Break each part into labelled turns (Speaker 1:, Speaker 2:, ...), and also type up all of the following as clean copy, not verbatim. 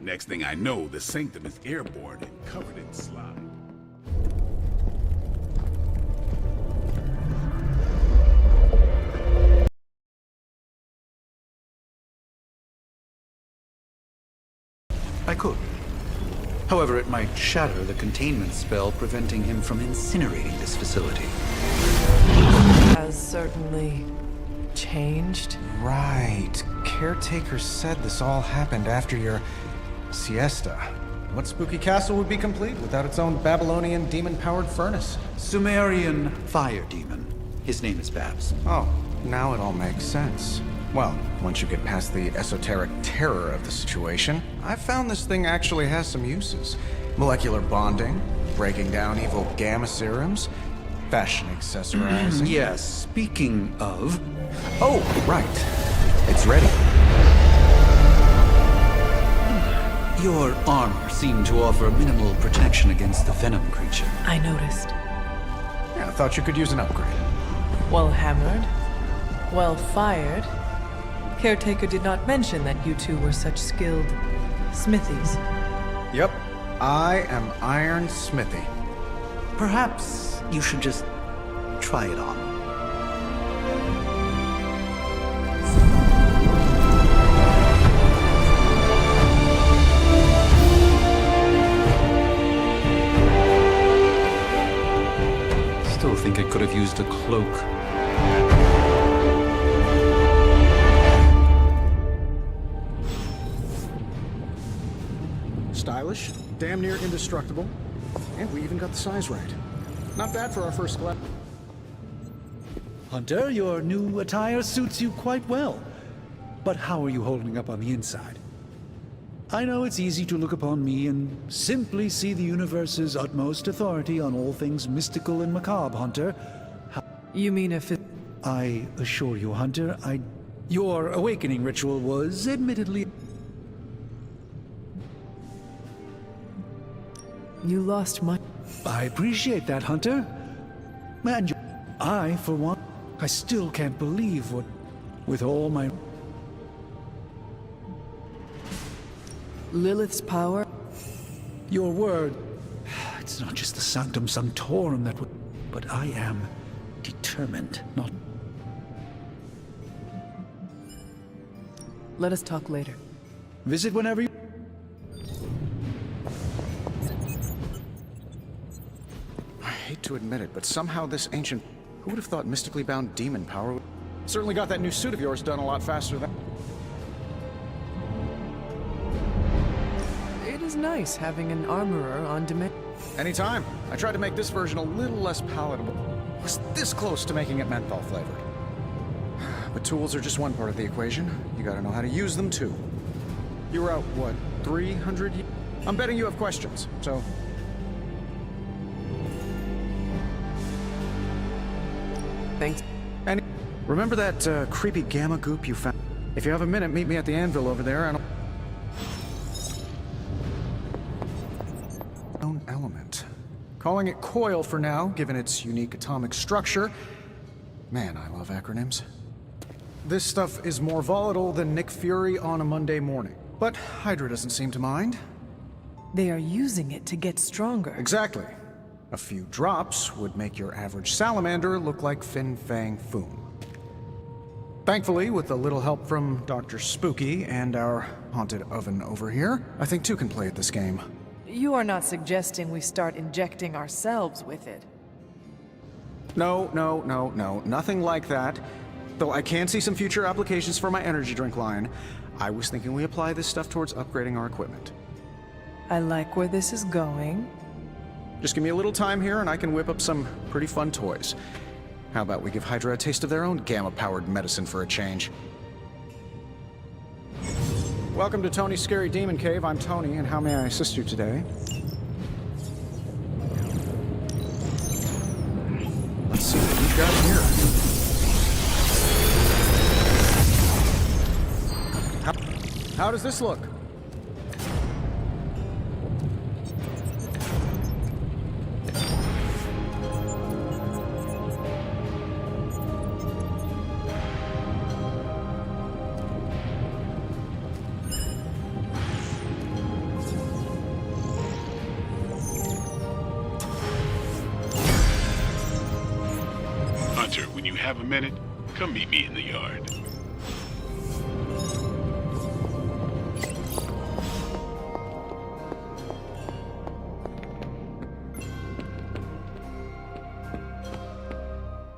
Speaker 1: Next thing I know, the Sanctum is airborne and covered in slime.
Speaker 2: I could. However, it might shatter the containment spell preventing him from incinerating this facility.
Speaker 3: Has certainly changed.
Speaker 4: Right. Caretaker said this all happened after your siesta. What spooky castle would be complete without its own Babylonian demon-powered furnace?
Speaker 2: Sumerian fire demon. His name is Babs.
Speaker 4: Oh, now it all makes sense. Well, once you get past the esoteric terror of the situation, I've found this thing actually has some uses. Molecular bonding, breaking down evil gamma serums, fashion accessorizing.
Speaker 2: Yes, speaking of...
Speaker 4: Oh, right. It's ready.
Speaker 2: Your armor seemed to offer minimal protection against the venom creature.
Speaker 3: I noticed.
Speaker 4: Yeah, I thought you could use an upgrade.
Speaker 3: Well hammered. Well fired. Caretaker did not mention that you two were such skilled smithies.
Speaker 4: Yep. I am Iron Smithy.
Speaker 2: Perhaps you should just try it on. Still think I could have used a cloak.
Speaker 5: Stylish, damn near indestructible, and we even got the size right. Not bad for our first collab.
Speaker 6: Hunter, your new attire suits you quite well. But how are you holding up on the inside? I know it's easy to look upon me and simply see the universe's utmost authority on all things mystical and macabre, Hunter.
Speaker 3: You mean if it...
Speaker 6: I assure you, Hunter, your awakening ritual was admittedly...
Speaker 3: You lost much...
Speaker 6: I appreciate that, Hunter. And I, for one, I still can't believe what... With all my...
Speaker 3: Lilith's power?
Speaker 6: Your word... It's not just the Sanctum Sanctorum that would... But I am determined not...
Speaker 3: Let us talk later.
Speaker 6: Visit whenever you...
Speaker 4: I hate to admit it, but somehow this ancient... Who would have thought mystically bound demon power would...
Speaker 5: Certainly got that new suit of yours done a lot faster than...
Speaker 3: It is nice having an armorer on demand.
Speaker 5: Anytime. I tried to make this version a little less palatable. Was this close to making it menthol flavored. But tools are just one part of the equation. You gotta know how to use them too. You were out, what, 300 years? I'm betting you have questions, so...
Speaker 3: Thanks.
Speaker 5: And remember that creepy gamma goop you found? If you have a minute, meet me at the anvil over there and... Known element. Calling it coil for now, given its unique atomic structure. Man, I love acronyms. This stuff is more volatile than Nick Fury on a Monday morning. But Hydra doesn't seem to mind.
Speaker 3: They are using it to get stronger.
Speaker 5: Exactly. A few drops would make your average salamander look like Fin Fang Foom. Thankfully, with a little help from Dr. Spooky and our haunted oven over here, I think two can play at this game.
Speaker 3: You are not suggesting we start injecting ourselves with it.
Speaker 5: No, nothing like that. Though I can see some future applications for my energy drink line. I was thinking we apply this stuff towards upgrading our equipment.
Speaker 3: I like where this is going.
Speaker 5: Just give me a little time here and I can whip up some pretty fun toys. How about we give Hydra a taste of their own gamma-powered medicine for a change? Welcome to Tony's Scary Demon Cave. I'm Tony, and how may I assist you today? Let's see what we've got here. How does this look?
Speaker 1: have a minute, come meet me in the yard.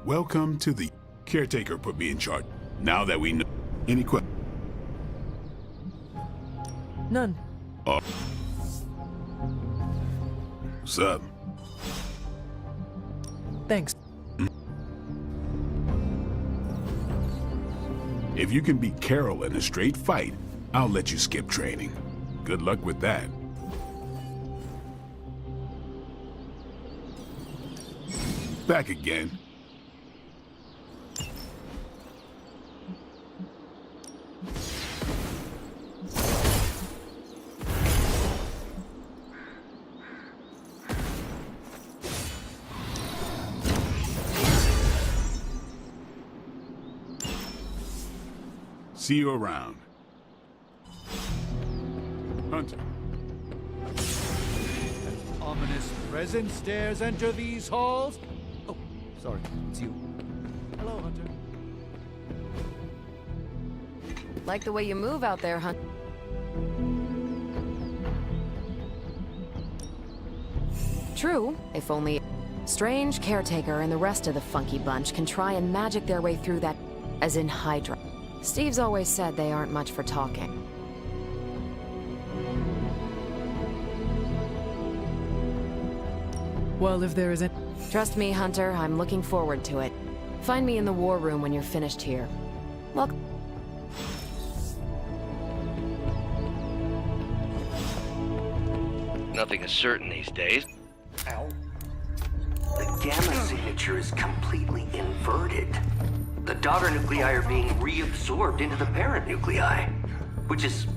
Speaker 1: Welcome to the caretaker put me in charge. Now that we know any questions.
Speaker 3: None.
Speaker 1: What's up?
Speaker 3: Thanks.
Speaker 1: If you can beat Carol in a straight fight, I'll let you skip training. Good luck with that. Back again. See you around. Hunter.
Speaker 6: Ominous presence dares enter these halls. Oh, sorry, it's you. Hello, Hunter.
Speaker 7: Like the way you move out there, Hunt. True, if only Strange, Caretaker, and the rest of the funky bunch can try and magic their way through that, as in Hydra. Steve's always said they aren't much for talking.
Speaker 3: Well, if there isn't...
Speaker 7: Trust me, Hunter, I'm looking forward to it. Find me in the war room when you're finished here. Look.
Speaker 8: Nothing is certain these days.
Speaker 9: The gamma signature is completely inverted. The daughter nuclei are being reabsorbed into the parent nuclei, which is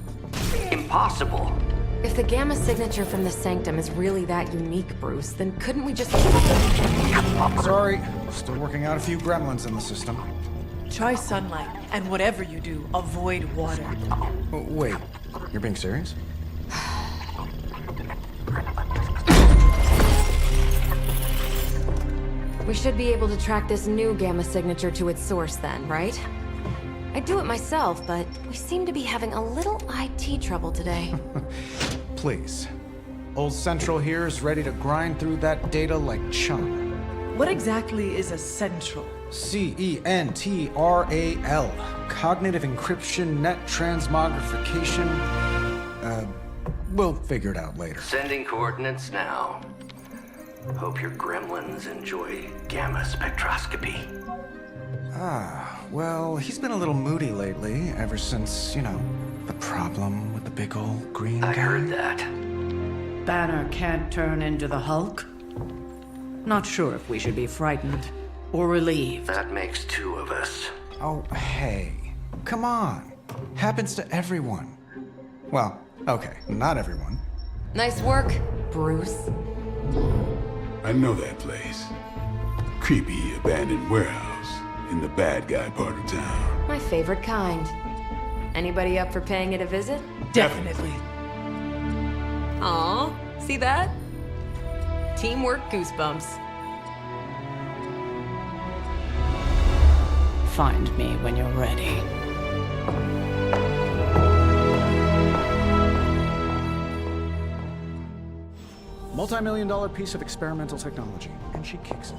Speaker 9: impossible.
Speaker 7: If the gamma signature from the Sanctum is really that unique, Bruce, then couldn't we just...
Speaker 4: Sorry, still working out a few gremlins in the system.
Speaker 3: Try sunlight, and whatever you do, avoid water.
Speaker 4: Oh, wait, you're being serious?
Speaker 7: We should be able to track this new gamma signature to its source then, right? I'd do it myself, but we seem to be having a little IT trouble today.
Speaker 4: Please. Old Central here is ready to grind through that data like chum.
Speaker 3: What exactly is a central?
Speaker 4: CENTRAL. Cognitive encryption, net transmogrification. We'll figure it out later.
Speaker 9: Sending coordinates now. Hope your gremlins enjoy gamma spectroscopy.
Speaker 4: Well, he's been a little moody lately, ever since, you know, the problem with the big old green guy.
Speaker 9: I heard that.
Speaker 10: Banner can't turn into the Hulk? Not sure if we should be frightened or relieved.
Speaker 9: That makes two of us.
Speaker 4: Oh, hey. Come on. Happens to everyone. Well, okay, not everyone.
Speaker 7: Nice work, Bruce.
Speaker 1: I know that place. Creepy abandoned warehouse in the bad guy part of town.
Speaker 7: My favorite kind. Anybody up for paying it a visit?
Speaker 3: Definitely.
Speaker 7: Aw, see that? Teamwork goosebumps.
Speaker 10: Find me when you're ready.
Speaker 5: Multi-million-dollar piece of experimental technology, and she kicks it.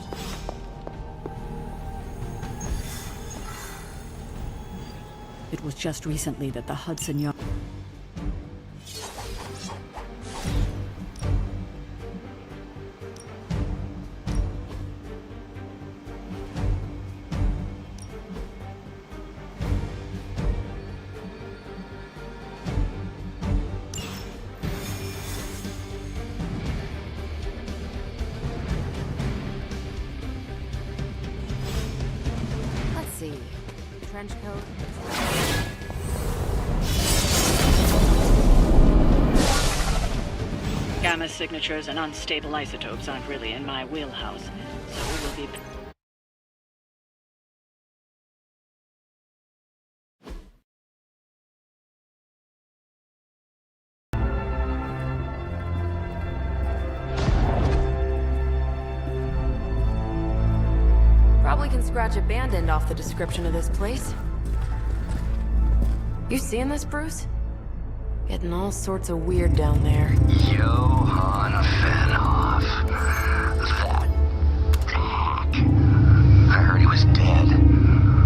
Speaker 10: It was just recently that the Hudson Yard...
Speaker 7: Let's see. Trench coat.
Speaker 10: Gamma signatures and unstable isotopes aren't really in my wheelhouse, so we'll be...
Speaker 7: Probably Probably can scratch abandoned off the description of this place. You seeing this, Bruce? Getting all sorts of weird down there.
Speaker 9: Johann Fenhoff. That hack. I heard he was dead.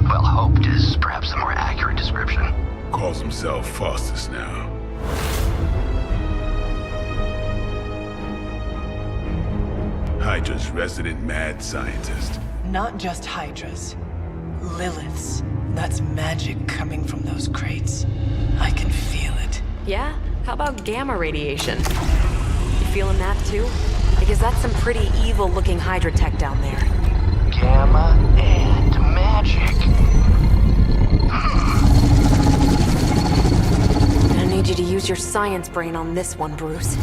Speaker 9: Well, hoped is perhaps the more accurate description.
Speaker 1: Calls himself Faustus now. Hydra's resident mad scientist.
Speaker 3: Not just Hydras. Liliths. That's magic coming from those crates. I can feel it.
Speaker 7: Yeah? How about gamma radiation? You feeling that too? Because that's some pretty evil-looking Hydra tech down there.
Speaker 9: Gamma and magic.
Speaker 7: I need you to use your science brain on this one, Bruce.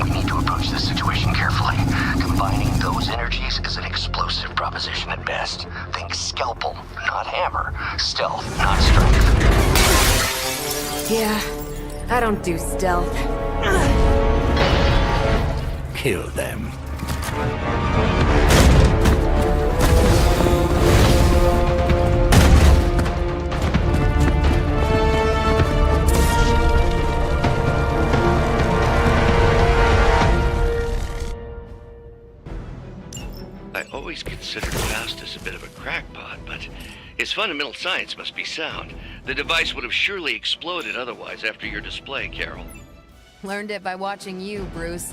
Speaker 9: We need to approach this situation carefully. Combining those energies is an explosive proposition at best. Think scalpel, not hammer. Stealth, not strength.
Speaker 7: Yeah, I don't do stealth.
Speaker 2: Kill them.
Speaker 8: I always considered Faustus a bit of a crackpot, but his fundamental science must be sound. The device would have surely exploded otherwise after your display, Carol.
Speaker 7: Learned it by watching you, Bruce.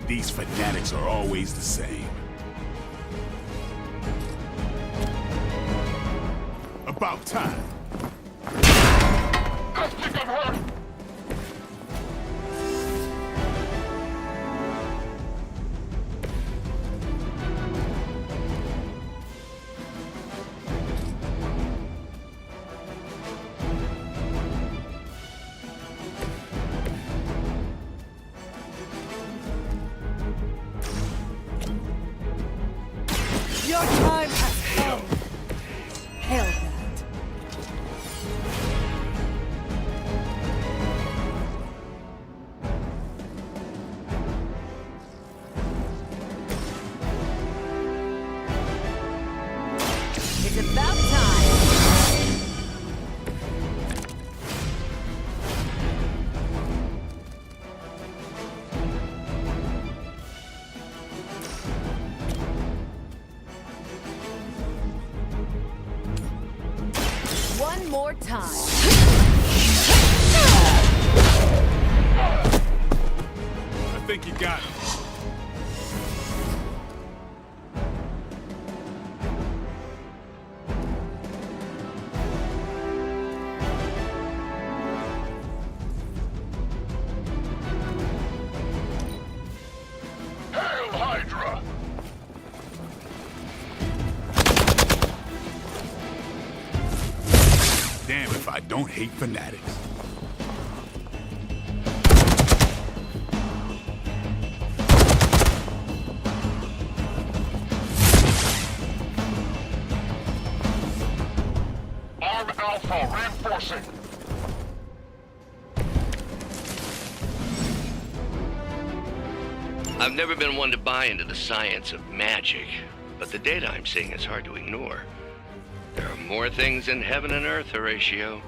Speaker 1: These fanatics are always the same. About time.
Speaker 3: Your time has come. Hail that.
Speaker 7: It's about time. One more time.
Speaker 1: I think you got it.
Speaker 11: Hail Hydra!
Speaker 1: Damn if I don't hate fanatics.
Speaker 11: Arm Alpha reinforcing.
Speaker 8: I've never been one to buy into the science of magic, but the data I'm seeing is hard to ignore. There are more things in heaven and earth, Horatio.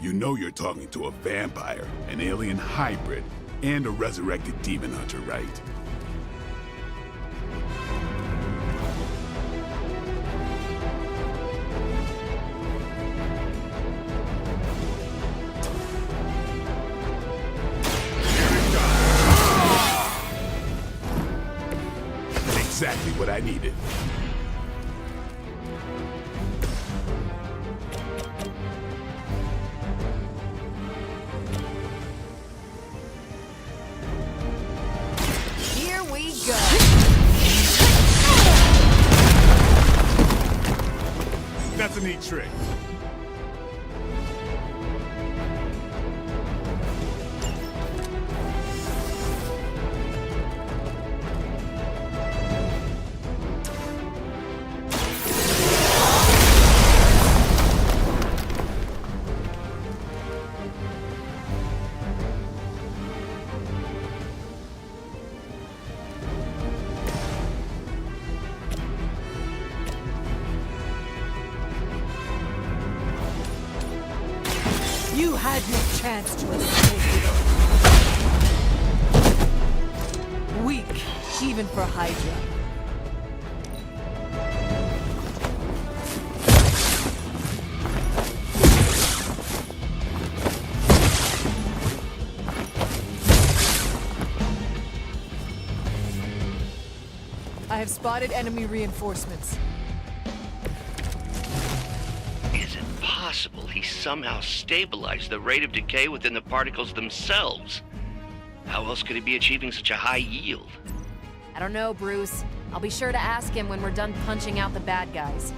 Speaker 1: You know you're talking to a vampire, an alien hybrid, and a resurrected demon hunter, right? Exactly what I needed.
Speaker 7: Here we go.
Speaker 1: That's a neat trick.
Speaker 3: You had your chance to escape. Weak, even for Hydra. I have spotted enemy reinforcements.
Speaker 8: Is it possible he somehow stabilized the rate of decay within the particles themselves? How else could he be achieving such a high yield?
Speaker 7: I don't know, Bruce. I'll be sure to ask him when we're done punching out the bad guys.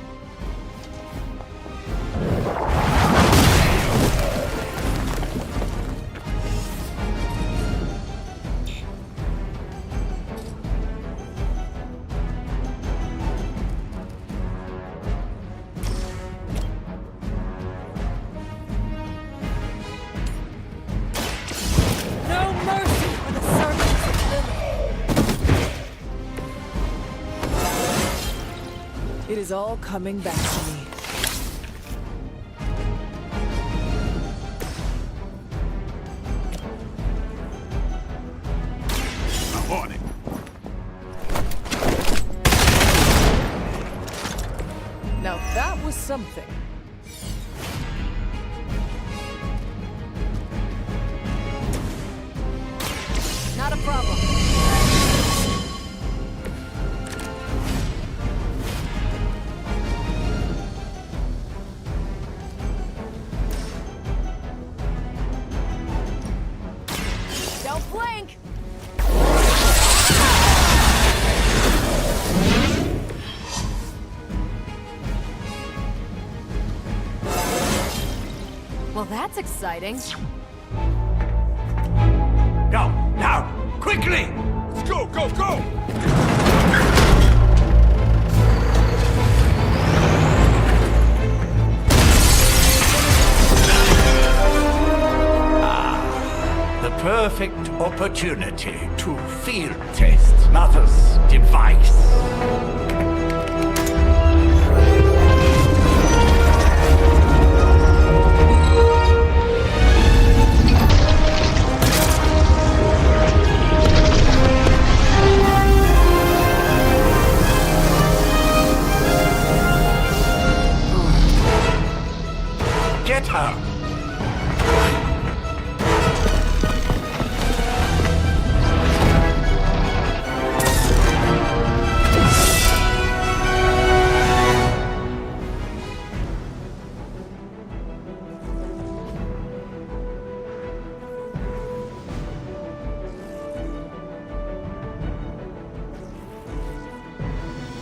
Speaker 3: No mercy for the servants of Lilith. It is all coming back to me.
Speaker 1: I'm on it.
Speaker 3: Now that was something.
Speaker 7: Not a problem. Don't blink! Well, that's exciting.
Speaker 11: Go, now, quickly!
Speaker 1: Let's go, go, go!
Speaker 11: The perfect opportunity to field test Mother's device. Get her!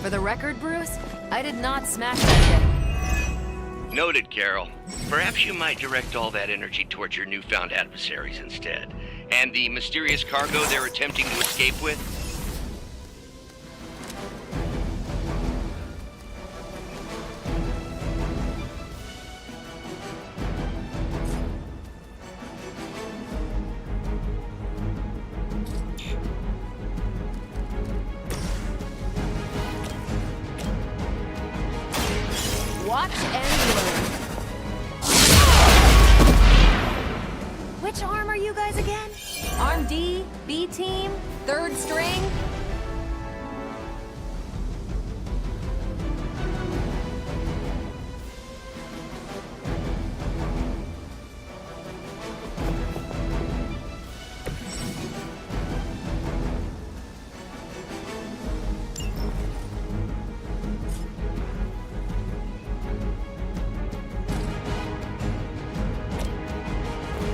Speaker 7: For the record, Bruce, I did not smash that thing.
Speaker 8: Noted, Carol. Perhaps you might direct all that energy towards your newfound adversaries instead. And the mysterious cargo they're attempting to escape with?
Speaker 7: Watch and learn. are you guys again? Arm D, B team, third string?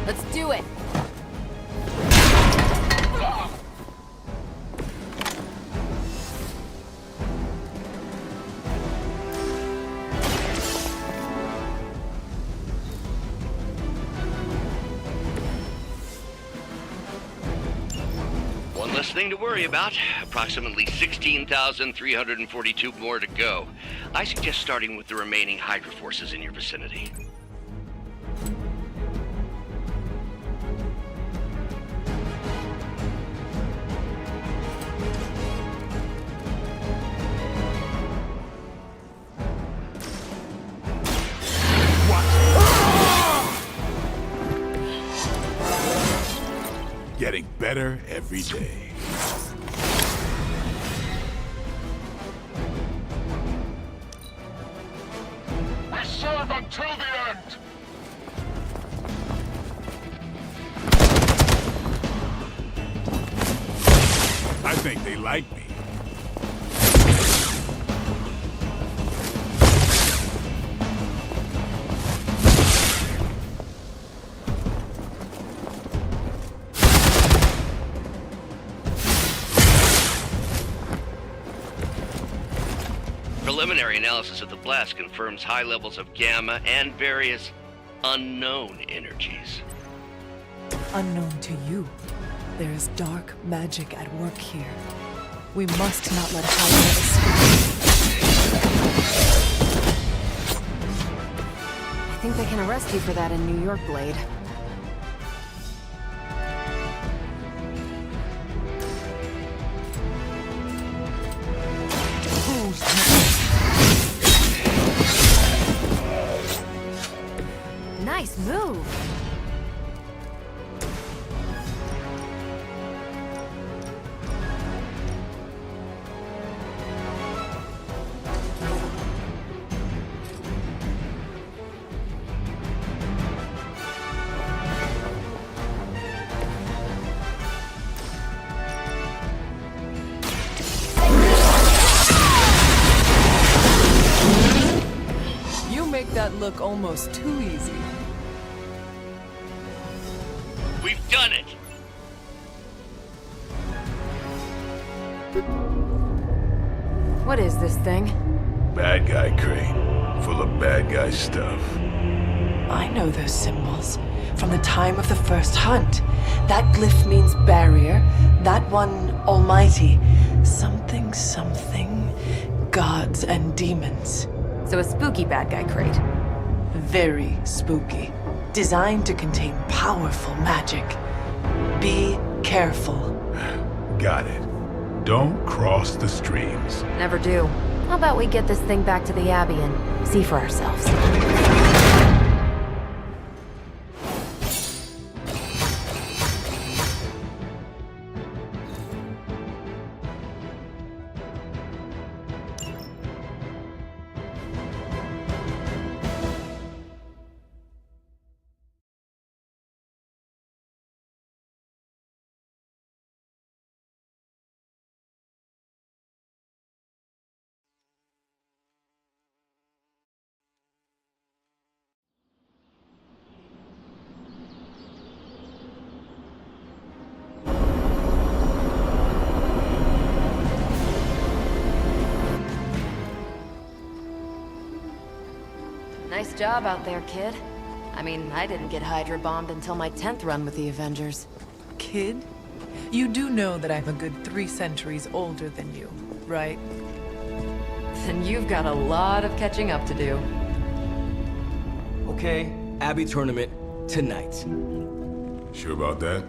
Speaker 7: Let's do it!
Speaker 8: One less thing to worry about. Approximately 16,342 more to go. I suggest starting with the remaining Hydra forces in your vicinity.
Speaker 1: Getting better every day.
Speaker 11: We serve until the end!
Speaker 1: I think they like me.
Speaker 8: Preliminary analysis of the blast confirms high levels of gamma and various unknown energies.
Speaker 3: Unknown to you, there is dark magic at work here. We must not let Hydra escape.
Speaker 7: I think they can arrest you for that in New York, Blade. Nice move!
Speaker 3: You make that look almost too easy.
Speaker 8: We've done it!
Speaker 7: What is this thing?
Speaker 1: Bad guy crate. Full of bad guy stuff.
Speaker 3: I know those symbols from the time of the first hunt. That glyph means barrier, that one almighty. Something, something, gods and demons.
Speaker 7: So a spooky bad guy crate.
Speaker 3: Very spooky. Designed to contain powerful magic. Be careful.
Speaker 1: Got it. Don't cross the streams.
Speaker 7: Never do. How about we get this thing back to the Abbey and see for ourselves? Nice job out there, kid. I mean, I didn't get Hydra bombed until my 10th run with the Avengers.
Speaker 3: Kid, you do know that I'm a good 3 centuries older than you, right?
Speaker 7: Then you've got a lot of catching up to do.
Speaker 12: Okay, Abbey tournament tonight.
Speaker 1: Sure about that?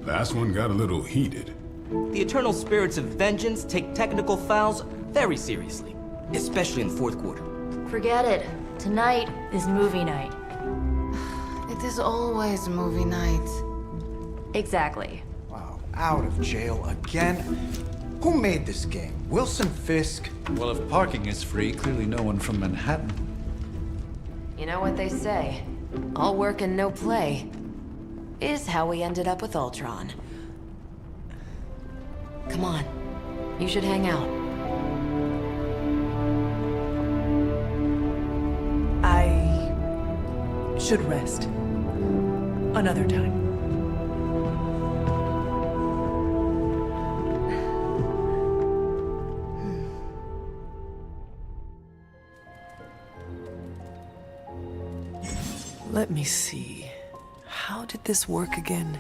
Speaker 1: Last one got a little heated.
Speaker 12: The Eternal Spirits of Vengeance take technical fouls very seriously, especially in the fourth quarter.
Speaker 13: Forget it. Tonight is movie night.
Speaker 7: It is always movie night. Exactly.
Speaker 4: Wow, out of jail again? Who made this game? Wilson Fisk?
Speaker 2: Well, if parking is free, clearly no one from Manhattan.
Speaker 7: You know what they say? All work and no play is how we ended up with Ultron. Come on. You should hang out.
Speaker 3: I should rest. Another time. Let me see. How did this work again?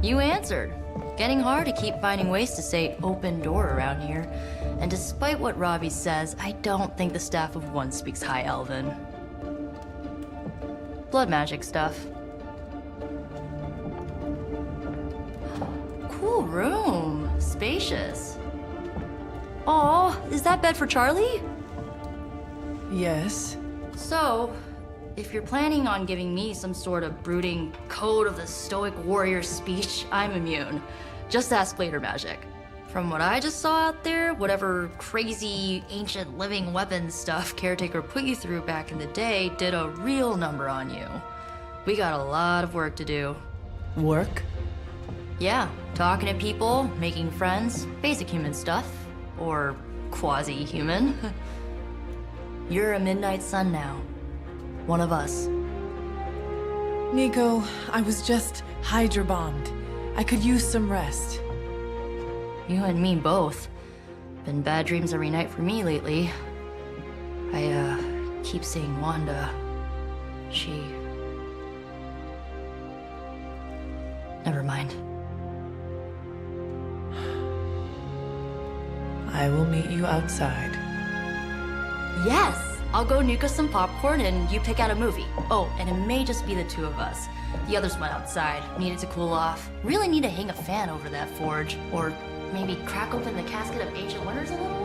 Speaker 13: You answered. Getting hard to keep finding ways to say open door around here. And despite what Robbie says, I don't think the staff of One speaks High Elven. Blood magic stuff. Cool room. Spacious. Aw, is that bed for Charlie?
Speaker 3: Yes.
Speaker 13: So, if you're planning on giving me some sort of brooding code of the stoic warrior speech, I'm immune. Just ask later, Magic. From what I just saw out there, whatever crazy ancient living weapons stuff Caretaker put you through back in the day did a real number on you. We got a lot of work to do.
Speaker 3: Work?
Speaker 13: Yeah, talking to people, making friends, basic human stuff. Or quasi-human. You're a Midnight Sun now. One of us.
Speaker 3: Nico, I was just Hydra bombed. I could use some rest.
Speaker 13: You and me both. Been bad dreams every night for me lately. I, keep seeing Wanda. She... Never mind.
Speaker 3: I will meet you outside.
Speaker 13: Yes! I'll go nuke us some popcorn and you pick out a movie. Oh, and it may just be the two of us. The others went outside, needed to cool off. Really need to hang a fan over that forge. Or maybe crack open the casket of ancient wonders a little?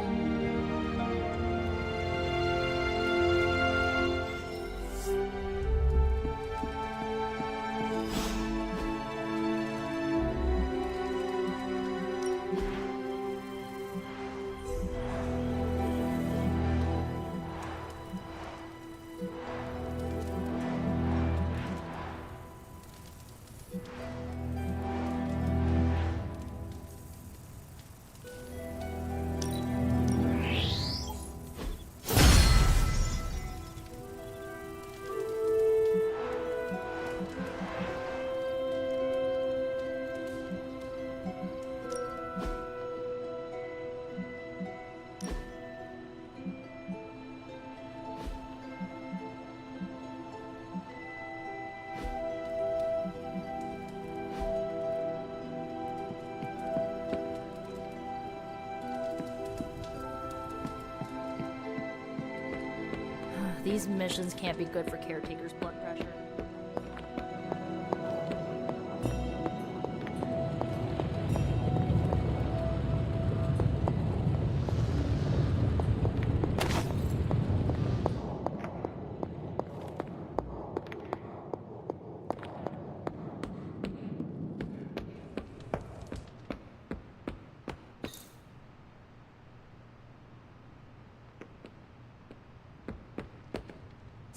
Speaker 13: These missions can't be good for Caretaker's blood pressure.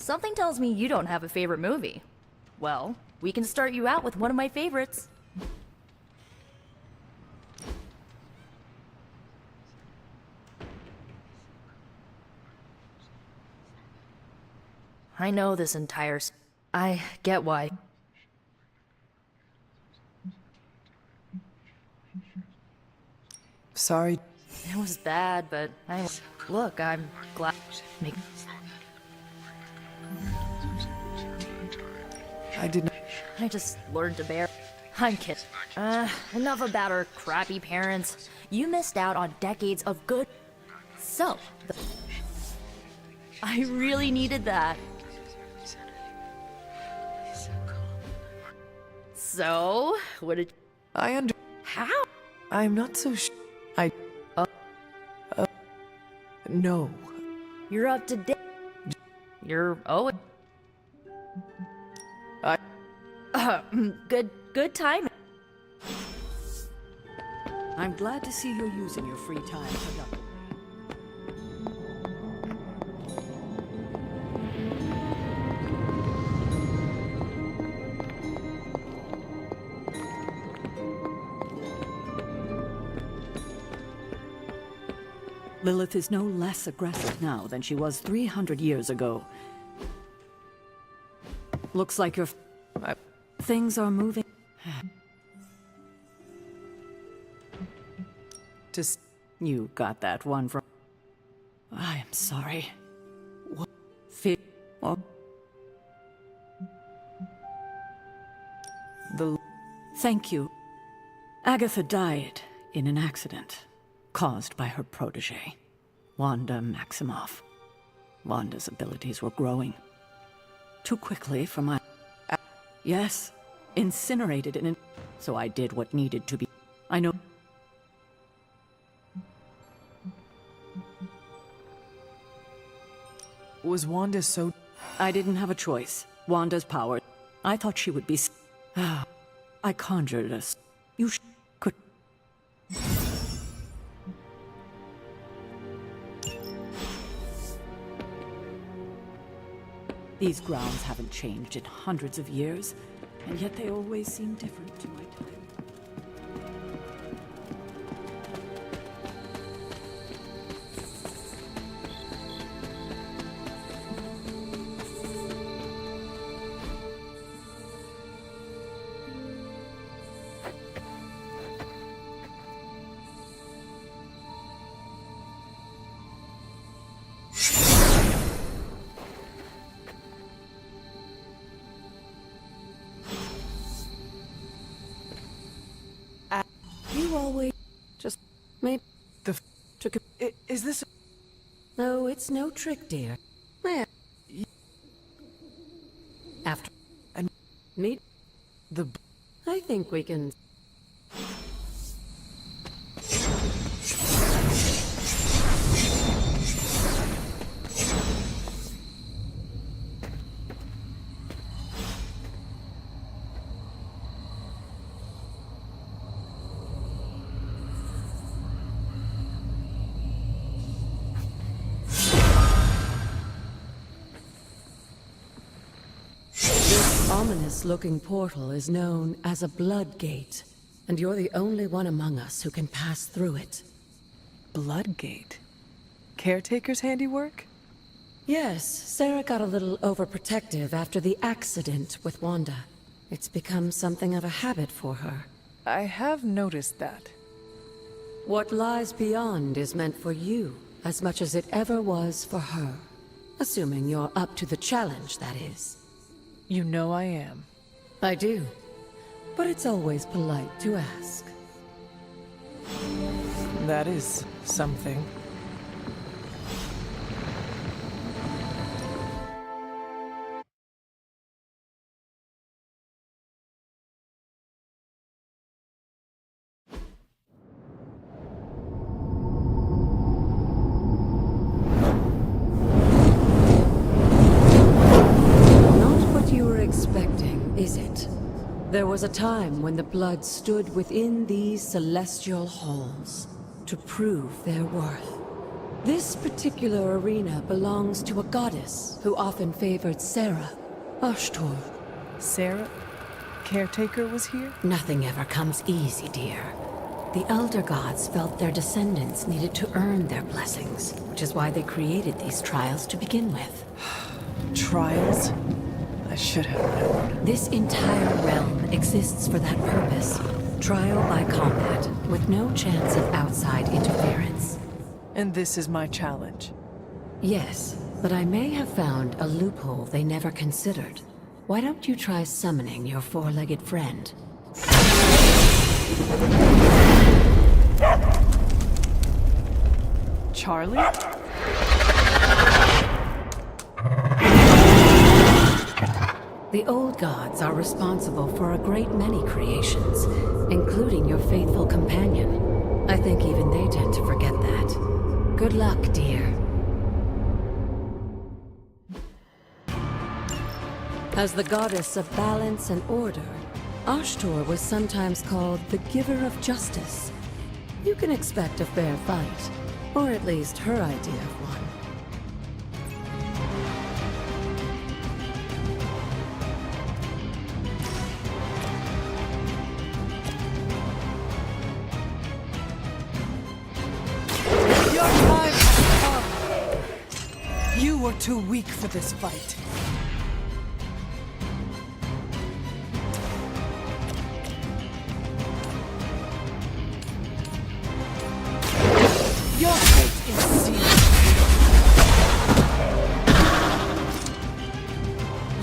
Speaker 13: Something tells me you don't have a favorite movie. Well, we can start you out with one of my favorites. I know this entire I get why.
Speaker 3: Sorry.
Speaker 13: It was bad, but look, I'm glad.
Speaker 3: I didn't.
Speaker 13: I just learned to bear. I'm kidding. Enough about our crappy parents. You missed out on decades of good. So, I really needed that. So, what did
Speaker 3: I under.
Speaker 13: How?
Speaker 3: I'm not so I. No.
Speaker 13: You're up to date. You're good timing.
Speaker 10: I'm glad to see you're using your free time productively. Lilith is no less aggressive now than she was 300 years ago. Looks like your things are moving. Just you got that one from. I am sorry. What? Thank you. Agatha died in an accident caused by her protege, Wanda Maximoff. Wanda's abilities were growing too quickly for my. Yes, incinerated in. So I did what needed to be. I know.
Speaker 3: Was Wanda so.
Speaker 10: I didn't have a choice. Wanda's power. I thought she would be. I conjured us. You could. These grounds haven't changed in hundreds of years, and yet they always seem different to my time. You always just made
Speaker 3: The.
Speaker 10: took a.
Speaker 3: Is this.
Speaker 10: No, it's no trick, dear. Where? After.
Speaker 3: And.
Speaker 10: Meet.
Speaker 3: The.
Speaker 10: I think we can. Ominous-looking portal is known as a blood gate, and you're the only one among us who can pass through it.
Speaker 3: Bloodgate? Caretaker's handiwork?
Speaker 10: Yes, Sarah got a little overprotective after the accident with Wanda. It's become something of a habit for her.
Speaker 3: I have noticed that.
Speaker 10: What lies beyond is meant for you as much as it ever was for her. Assuming you're up to the challenge, that is.
Speaker 3: You know I am.
Speaker 10: I do. But it's always polite to ask.
Speaker 3: That is something.
Speaker 10: Is it? There was a time when the blood stood within these celestial halls to prove their worth.
Speaker 3: This particular arena belongs to a goddess who often favored Sarah, Ashtor.
Speaker 14: Sarah? Caretaker was here?
Speaker 3: Nothing ever comes easy, dear. The Elder Gods felt their descendants needed to earn their blessings, which is why they created these trials to begin with.
Speaker 14: Trials? I should have known.
Speaker 3: This entire realm exists for that purpose. Trial by combat, with no chance of outside interference.
Speaker 14: And this is my challenge?
Speaker 3: Yes, but I may have found a loophole they never considered. Why don't you try summoning your four-legged friend?
Speaker 14: Charlie?
Speaker 3: The old gods are responsible for a great many creations, including your faithful companion. I think even they tend to forget that. Good luck, dear. As the goddess of balance and order, Ashtor was sometimes called the giver of justice. You can expect a fair fight, or at least her idea of one.
Speaker 14: Your time has come! You were too weak for this fight. Your fate is sealed.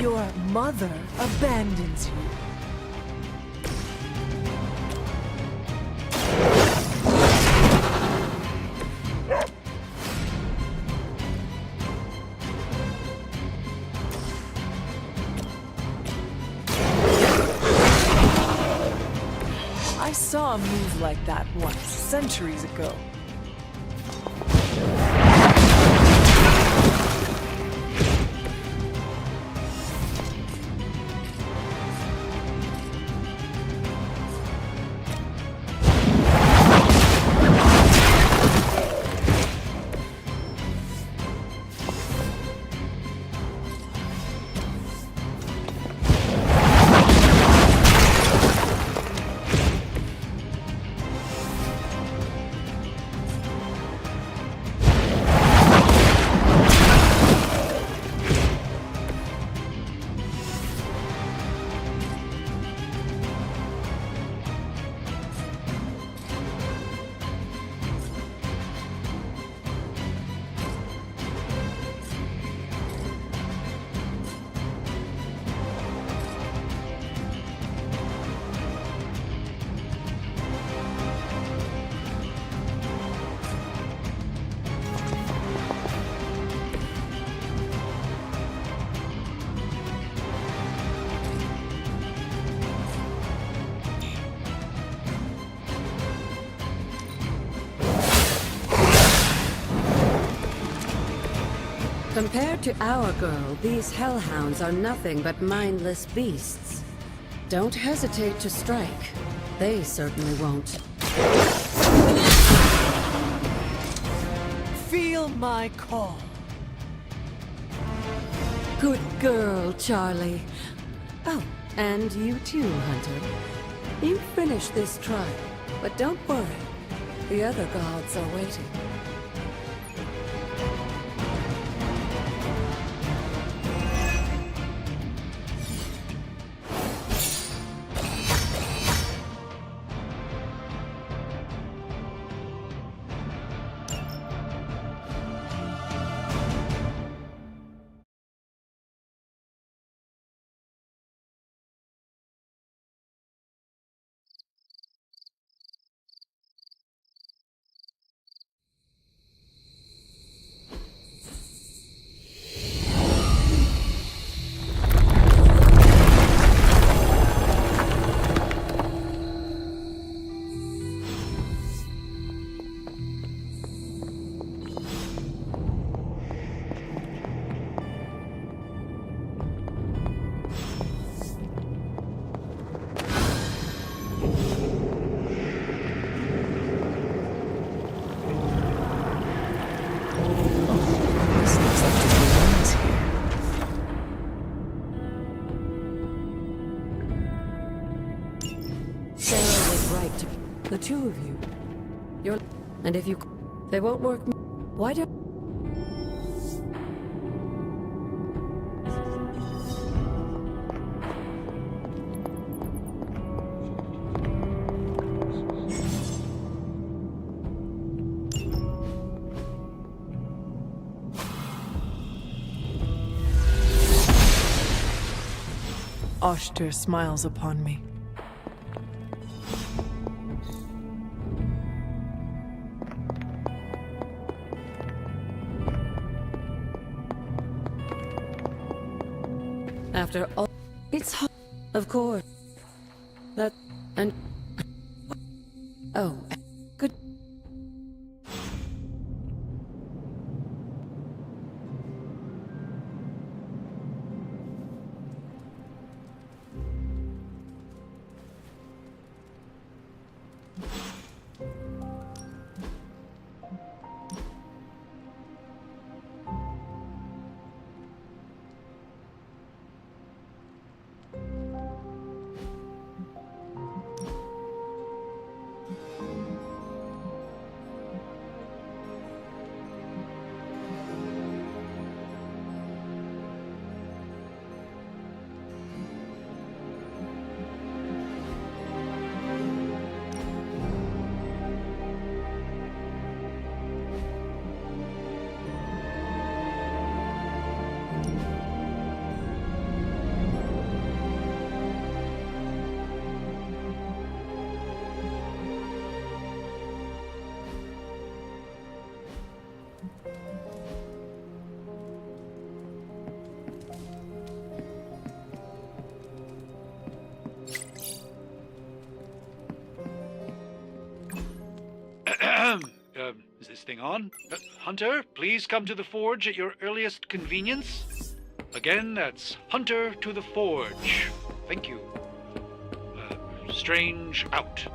Speaker 14: Your mother abandons you. I saw a move like that once, centuries ago.
Speaker 3: Compared to our girl, these hellhounds are nothing but mindless beasts. Don't hesitate to strike. They certainly won't.
Speaker 14: Feel my call.
Speaker 3: Good girl, Charlie. Oh, and you too, Hunter. You finished this trial, but don't worry. The other gods are waiting.
Speaker 10: two of you. And if you... They won't work... Why do...
Speaker 3: Oster smiles upon me.
Speaker 10: After all... It's hot. Of course. That... And... Oh, good...
Speaker 6: Is this thing on? Hunter, please come to the forge at your earliest convenience. Again, that's Hunter to the forge. Thank you. Strange out.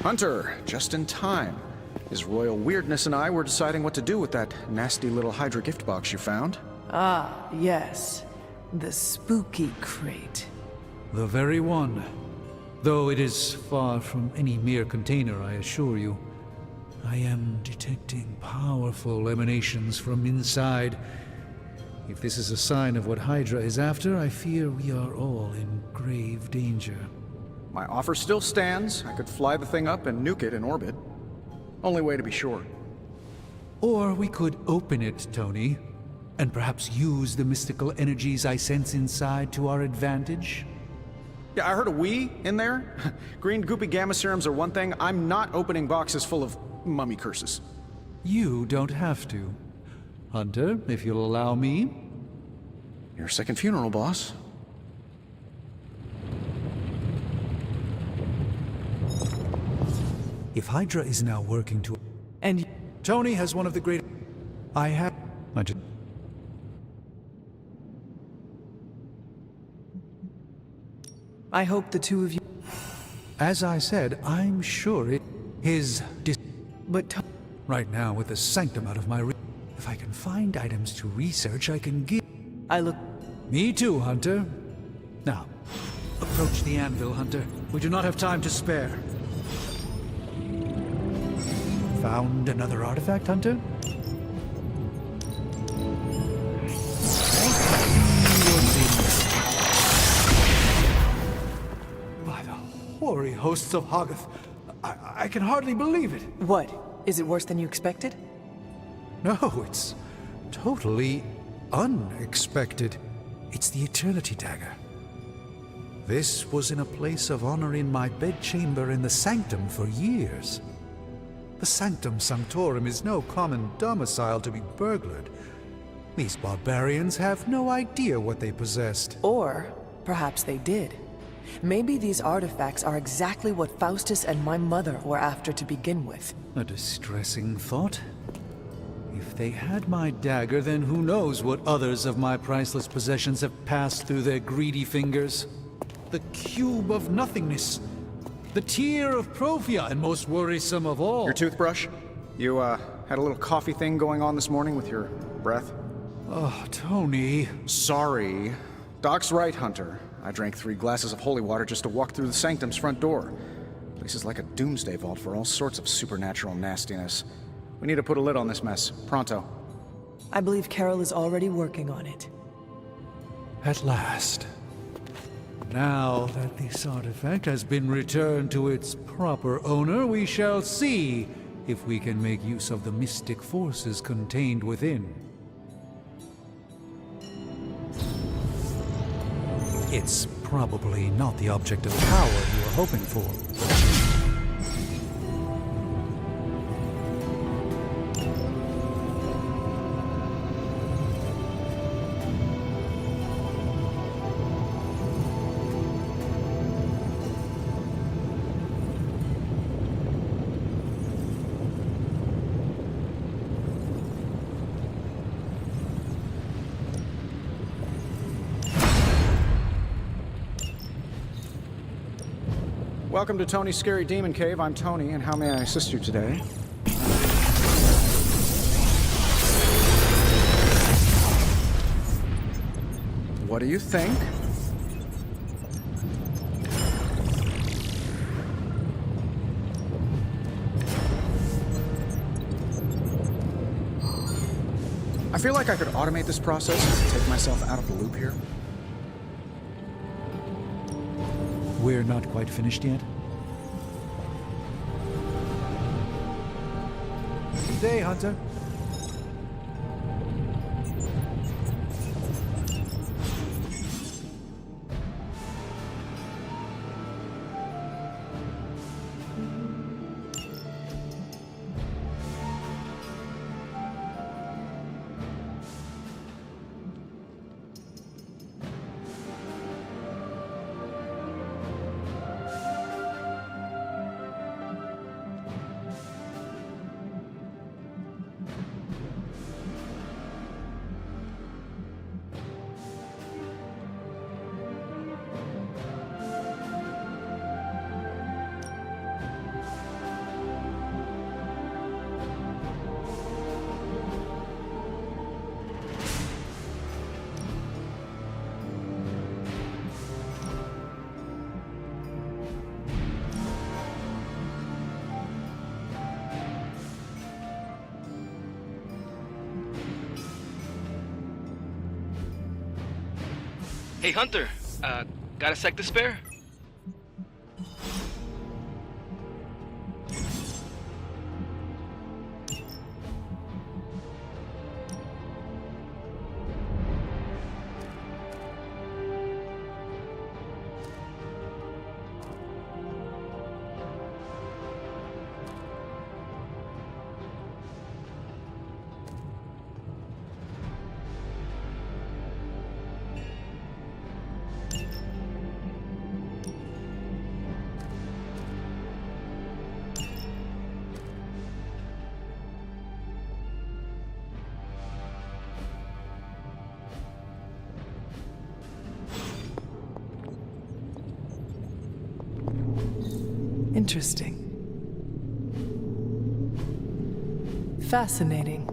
Speaker 5: Hunter, just in time. His royal weirdness and I were deciding what to do with that nasty little Hydra gift box you found.
Speaker 3: Ah, yes. The spooky crate.
Speaker 6: The very one. Though it is far from any mere container, I assure you. I am detecting powerful emanations from inside. If this is a sign of what Hydra is after, I fear we are all in grave danger.
Speaker 5: My offer still stands. I could fly the thing up and nuke it in orbit. Only way to be sure.
Speaker 6: Or we could open it, Tony, and perhaps use the mystical energies I sense inside to our advantage.
Speaker 5: Yeah, I heard a "we" in there. Green goopy gamma serums are one thing. I'm not opening boxes full of mummy curses.
Speaker 6: You don't have to. Hunter, if you'll allow me.
Speaker 5: Your second funeral, boss.
Speaker 6: If Hydra is now working to...
Speaker 3: And
Speaker 6: Tony has one of the great... I have...
Speaker 3: I hope the two of you...
Speaker 6: As I said, I'm sure it... His...
Speaker 3: But
Speaker 6: Right now, with the sanctum out of my reach, if I can find items to research, I can give...
Speaker 3: I look...
Speaker 6: Me too, Hunter. Now, approach the anvil, Hunter. We do not have time to spare. Found another artifact, Hunter? By the hoary hosts of Hoggoth, I can hardly believe it.
Speaker 3: What? Is it worse than you expected?
Speaker 6: No, it's totally unexpected. It's the Eternity Dagger. This was in a place of honor in my bedchamber in the Sanctum for years. The Sanctum Sanctorum is no common domicile to be burglared. These barbarians have no idea what they possessed.
Speaker 3: Or perhaps they did. Maybe these artifacts are exactly what Faustus and my mother were after to begin with.
Speaker 6: A distressing thought. If they had my dagger, then who knows what others of my priceless possessions have passed through their greedy fingers. The cube of nothingness. The tear of Profia, and most worrisome of all...
Speaker 5: Your toothbrush? You, had a little coffee thing going on this morning with your breath?
Speaker 6: Oh, Tony...
Speaker 5: Sorry. Doc's right, Hunter. I drank 3 glasses of holy water just to walk through the sanctum's front door. Place is like a doomsday vault for all sorts of supernatural nastiness. We need to put a lid on this mess. Pronto.
Speaker 3: I believe Carol is already working on it.
Speaker 6: At last. Now that this artifact has been returned to its proper owner, we shall see if we can make use of the mystic forces contained within. It's probably not the object of power you were hoping for.
Speaker 5: Welcome to Tony's Scary Demon Cave. I'm Tony, and how may I assist you today? What do you think? I feel like I could automate this process and take myself out of the loop here.
Speaker 6: We're not quite finished yet. Good day, Hunter.
Speaker 12: Hey, Hunter, got a sec to spare?
Speaker 3: Interesting. Fascinating.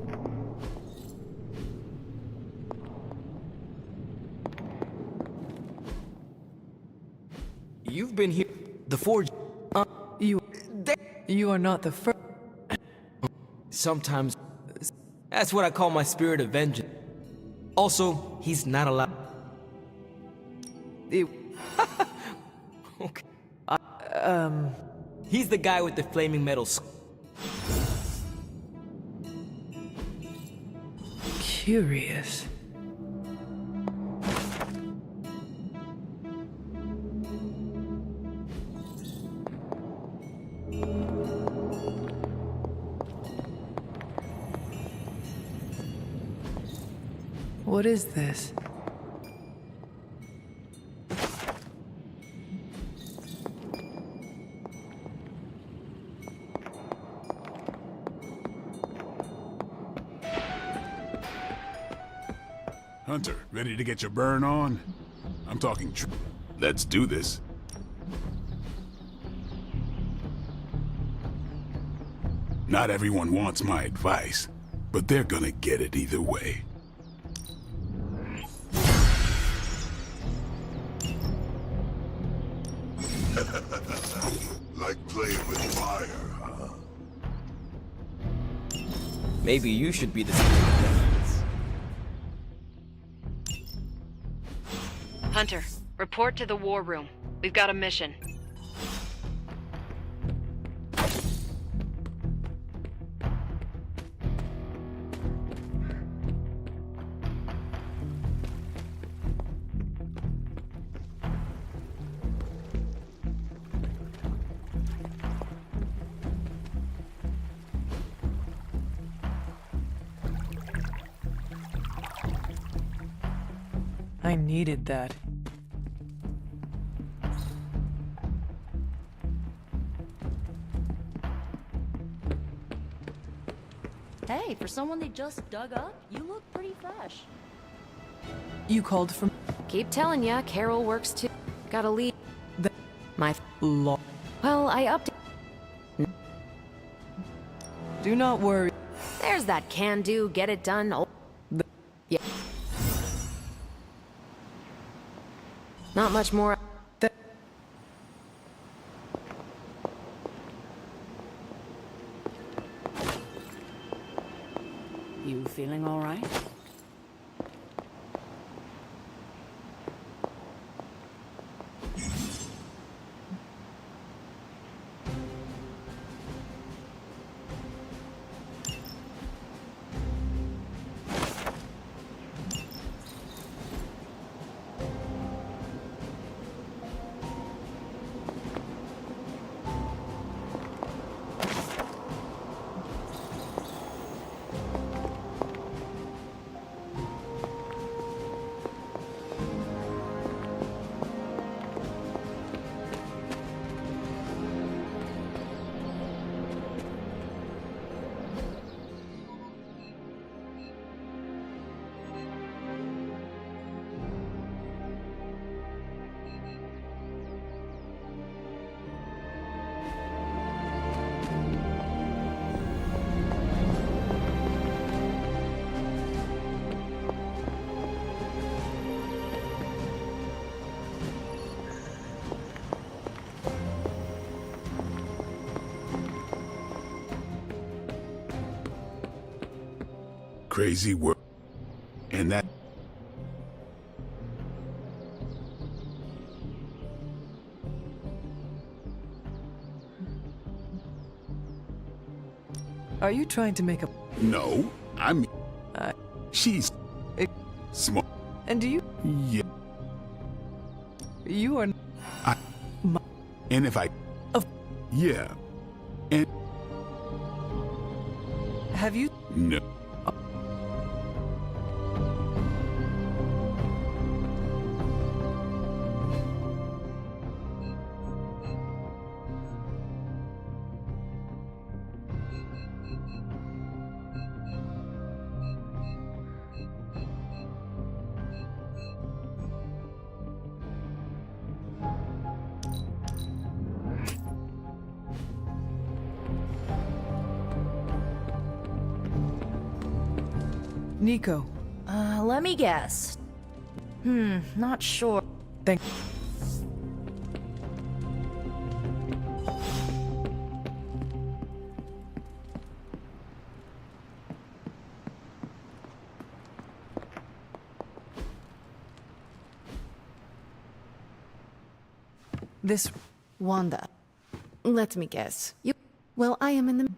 Speaker 12: You've been here. The Forge.
Speaker 3: You are not the first.
Speaker 12: Sometimes. That's what I call my spirit of vengeance. Also, he's not allowed. Okay. He's the guy with the flaming metal
Speaker 3: Curious. What is this?
Speaker 1: Hunter, ready to get your burn on? I'm talking Let's do this. Not everyone wants my advice, but they're gonna get it either way. Like playing with fire, huh?
Speaker 12: Maybe you should be the defense.
Speaker 7: Hunter, report to the war room. We've got a mission.
Speaker 14: I needed that.
Speaker 13: Hey, for someone they just dug up, you look pretty fresh.
Speaker 14: You called for
Speaker 7: Keep telling ya, Carol works too. Gotta leave.
Speaker 14: the
Speaker 7: My
Speaker 14: law.
Speaker 7: Well, I upped.
Speaker 14: Do not worry.
Speaker 7: There's that can-do, get-it-done. Yeah. Not much more.
Speaker 10: You feeling all right?
Speaker 1: Crazy work. And that...
Speaker 14: Are you trying to make a...
Speaker 1: No, I'm... She's... smart.
Speaker 14: And do you...
Speaker 1: Yeah.
Speaker 14: You are...
Speaker 1: And if I...
Speaker 14: Of...
Speaker 1: Yeah. And...
Speaker 14: Have you...
Speaker 1: No.
Speaker 14: Nico.
Speaker 13: Let me guess. Not sure.
Speaker 14: Thank... This...
Speaker 3: Wanda. Let me guess. You... Well, I am in the...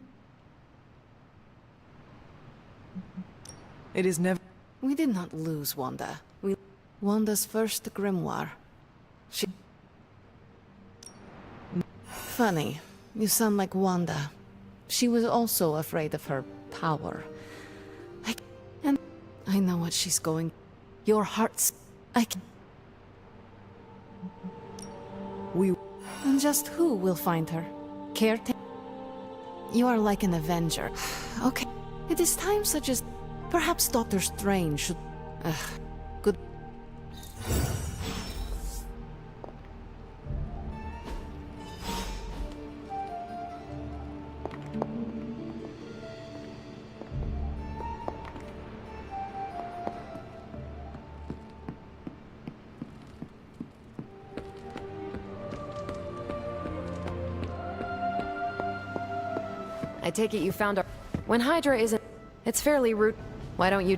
Speaker 14: It is never...
Speaker 3: We did not lose Wanda. We... Wanda's first grimoire. She... Funny. You sound like Wanda. She was also afraid of her power. And I know what she's going... Your heart's...
Speaker 14: We...
Speaker 3: And just who will find her? Caretaker? You are like an Avenger. Okay. It is times such as... Perhaps Doctor Strange should... good...
Speaker 7: I take it you found our... When Hydra isn't... It's fairly root... Why don't you...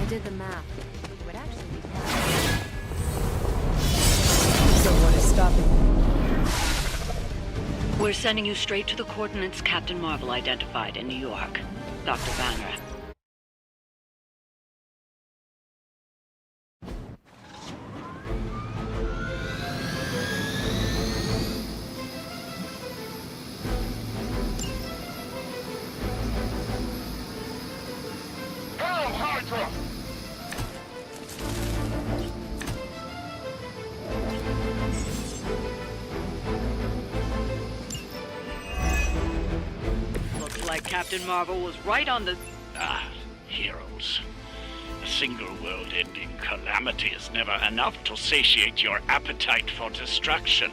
Speaker 7: did the math. It would actually be
Speaker 14: So what is stopping you?
Speaker 15: We're sending you straight to the coordinates Captain Marvel identified in New York. Dr. Banner.
Speaker 16: Hydra!
Speaker 15: Looks like Captain Marvel was right on the...
Speaker 11: Heroes. A single world-ending calamity is never enough to satiate your appetite for destruction.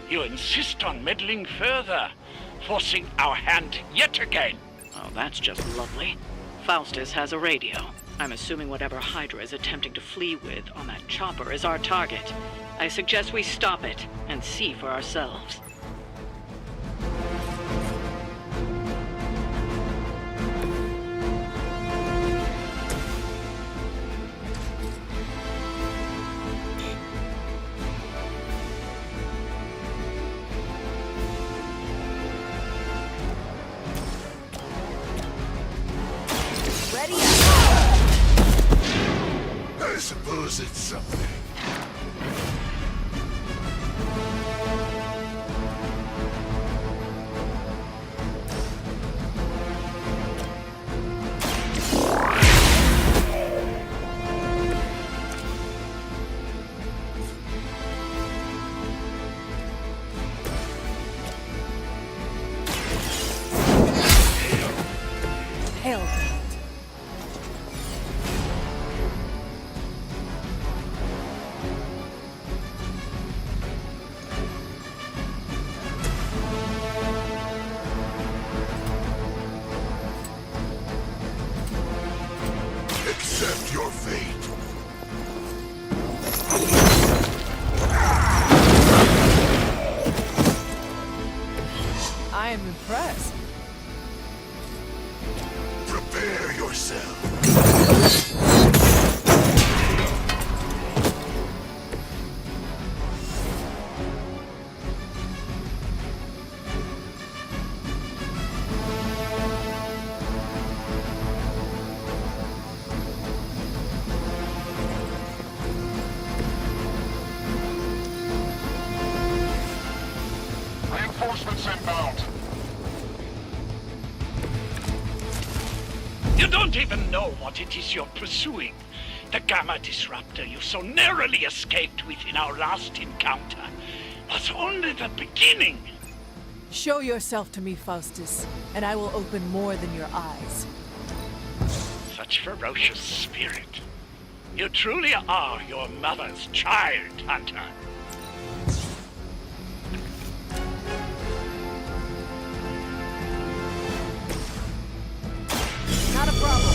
Speaker 11: You insist on meddling further, forcing our hand yet again.
Speaker 15: Oh, that's just lovely. Faustus has a radio. I'm assuming whatever Hydra is attempting to flee with on that chopper is our target. I suggest we stop it and see for ourselves.
Speaker 1: I suppose it's something.
Speaker 14: Hell.
Speaker 1: Accept your fate.
Speaker 14: I am impressed.
Speaker 1: Prepare yourself.
Speaker 16: Reinforcements inbound.
Speaker 11: You don't even know what it is you're pursuing. The Gamma Disruptor you so narrowly escaped with in our last encounter was only the beginning.
Speaker 14: Show yourself to me, Faustus, and I will open more than your eyes.
Speaker 11: Such ferocious spirit. You truly are your mother's child, Hunter.
Speaker 7: Not a problem.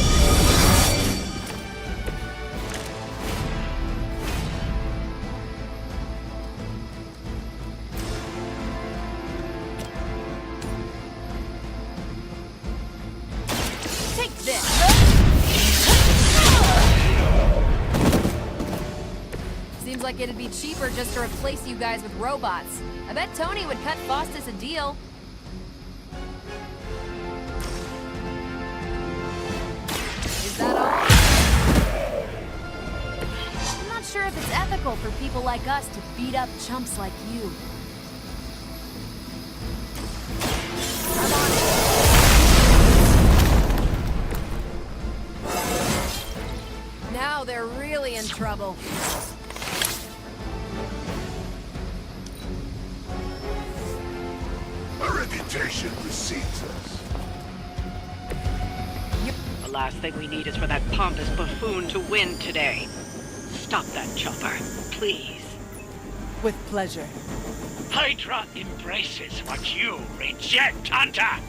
Speaker 7: Take this. Seems like it'd be cheaper just to replace you guys with robots. I bet Tony would cut Faustus a deal. Is that all? I'm not sure if it's ethical for people like us to beat up chumps like you. I'm on it. Now they're really in trouble.
Speaker 1: A reputation reputation precedes us.
Speaker 15: The last thing we need is for that pompous buffoon to win today. Stop that chopper, please.
Speaker 14: With pleasure.
Speaker 11: Hydra embraces what you reject, Hunter.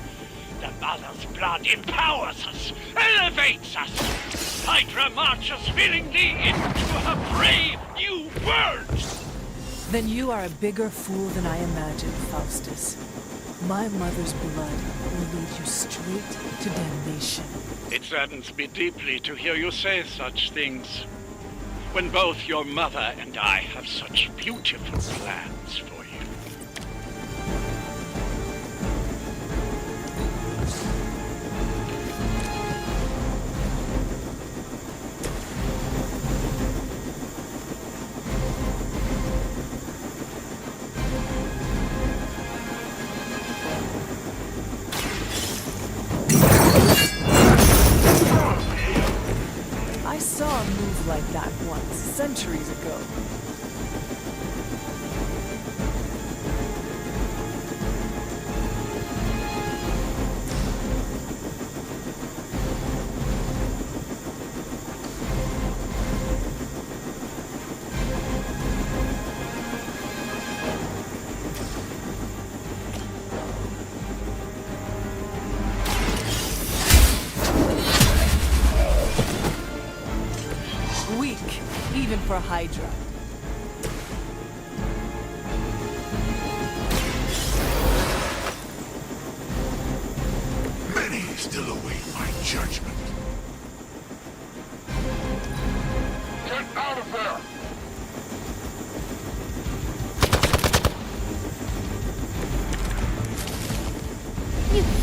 Speaker 11: The Mother's blood empowers us, elevates us. Hydra marches willingly into her brave new world.
Speaker 14: Then you are a bigger fool than I imagined, Faustus. My mother's blood will lead you straight to damnation.
Speaker 11: It saddens me deeply to hear you say such things, when both your mother and I have such beautiful plans for you.
Speaker 14: I saw a move like that once, centuries ago. Weak, even for Hydra.
Speaker 1: Many still await my judgment.
Speaker 16: Get out of there!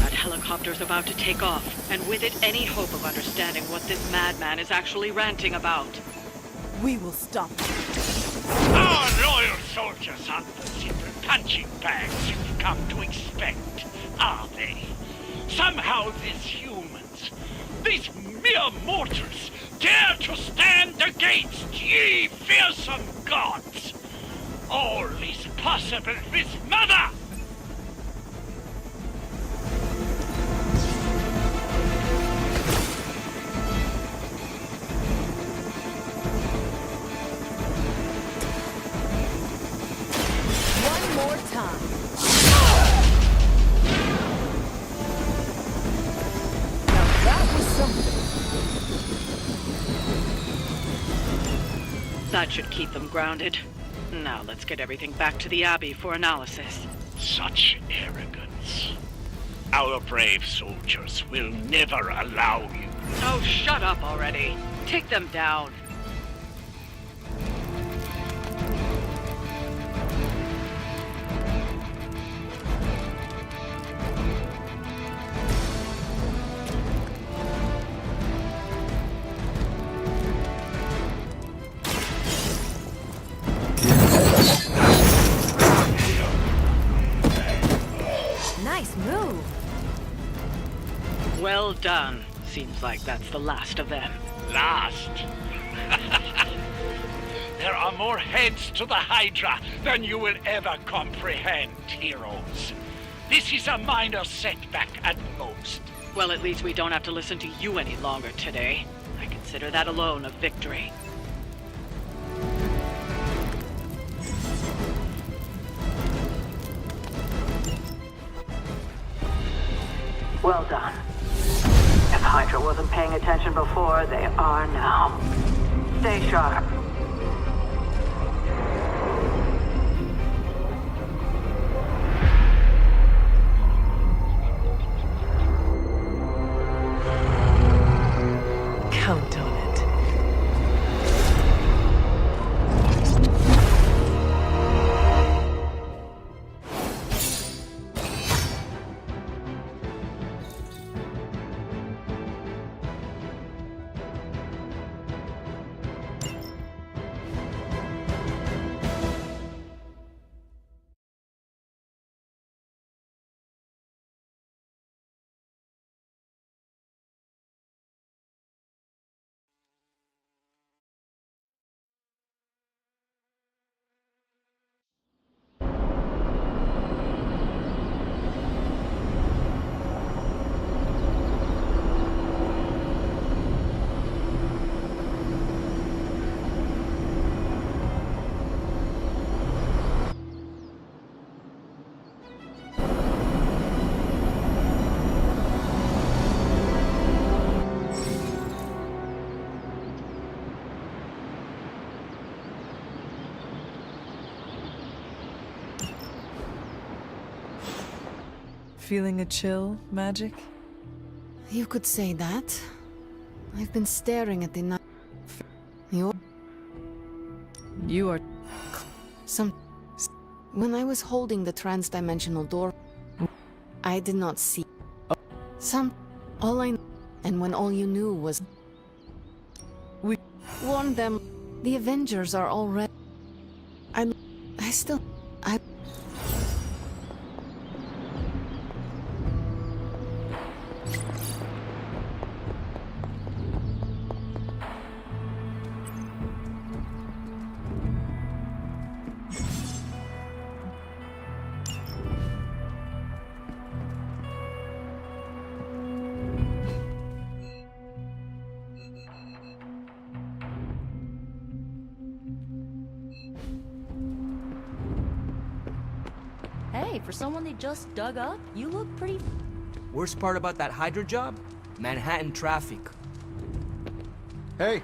Speaker 15: That helicopter's about to take off, and with it any hope of understanding what this madman is actually ranting about.
Speaker 14: We will stop them.
Speaker 11: Our loyal soldiers aren't the simple punching bags you've come to expect, are they? Somehow these humans, these mere mortals, dare to stand against ye fearsome gods. All is possible with Mother!
Speaker 14: One more time. Now that was something.
Speaker 15: That should keep them grounded. Now let's get everything back to the Abbey for analysis.
Speaker 11: Such arrogance. Our brave soldiers will never allow you.
Speaker 15: Oh, shut up already. Take them down.
Speaker 7: Nice move.
Speaker 15: Well done. Seems like that's the last of them.
Speaker 11: Last. There are more heads to the Hydra than you will ever comprehend, heroes. This is a minor setback at most.
Speaker 15: Well, at least we don't have to listen to you any longer today. I consider that alone a victory. Well done. If Hydra wasn't paying attention before, they are now. Stay sharp.
Speaker 3: Count on it.
Speaker 14: Feeling a chill, Magic?
Speaker 7: You could say that. I've been staring at the night.
Speaker 14: You are...
Speaker 7: When I was holding the trans-dimensional door, I did not see... And when all you knew was...
Speaker 14: We...
Speaker 7: Warn them. The Avengers are already... I still...
Speaker 13: Hey, for someone they just dug up, you look pretty...
Speaker 12: Worst part about that Hydra job? Manhattan traffic.
Speaker 5: Hey!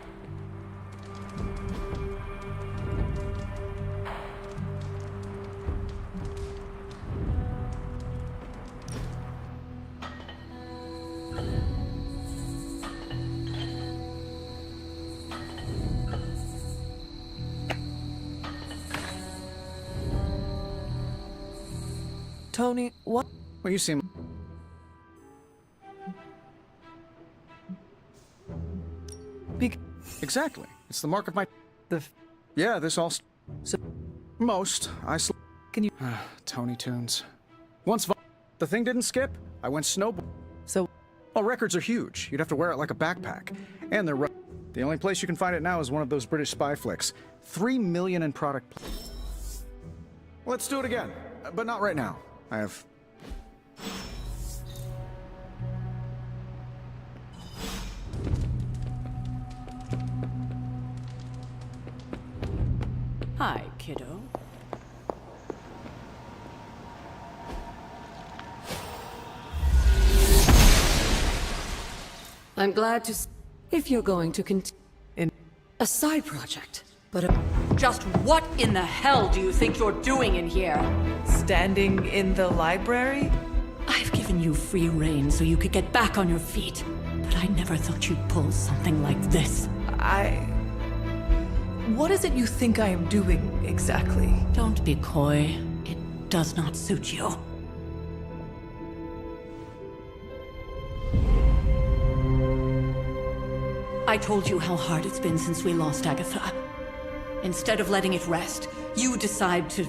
Speaker 14: Tony, what?
Speaker 5: Well, you seem... Exactly. It's the mark of my... Yeah, this all... Most.
Speaker 14: Can you...
Speaker 5: Tony Tunes. Once the thing didn't skip, I went snowboard.
Speaker 14: So...
Speaker 5: Well, records are huge. You'd have to wear it like a backpack. And they're... The only place you can find it now is one of those British spy flicks. 3 million in product... Let's do it again. But not right now. I have...
Speaker 10: Hi, kiddo.
Speaker 3: I'm glad to if you're going to continue in a side project. But just what in the hell do you think you're doing in here?
Speaker 14: Standing in the library?
Speaker 10: I've given you free rein so you could get back on your feet. But I never thought you'd pull something like this.
Speaker 14: What is it you think I am doing, exactly?
Speaker 10: Don't be coy. It does not suit you. I told you how hard it's been since we lost Agatha. Instead of letting it rest, you decide to...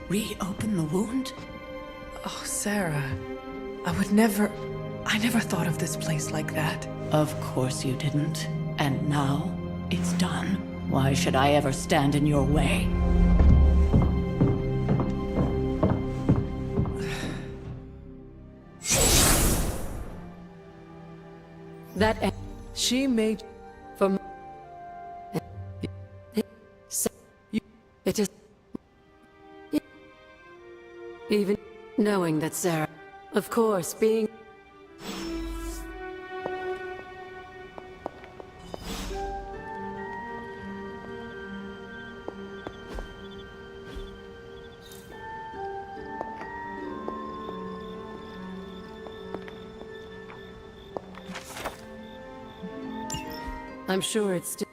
Speaker 10: reopen the wound?
Speaker 14: Oh, Sarah. I never thought of this place like that.
Speaker 10: Of course you didn't. And now, it's done. Why should I ever stand in your way?
Speaker 3: That
Speaker 14: she made
Speaker 3: from it is even knowing that Sarah, of course, being I'm sure it's still...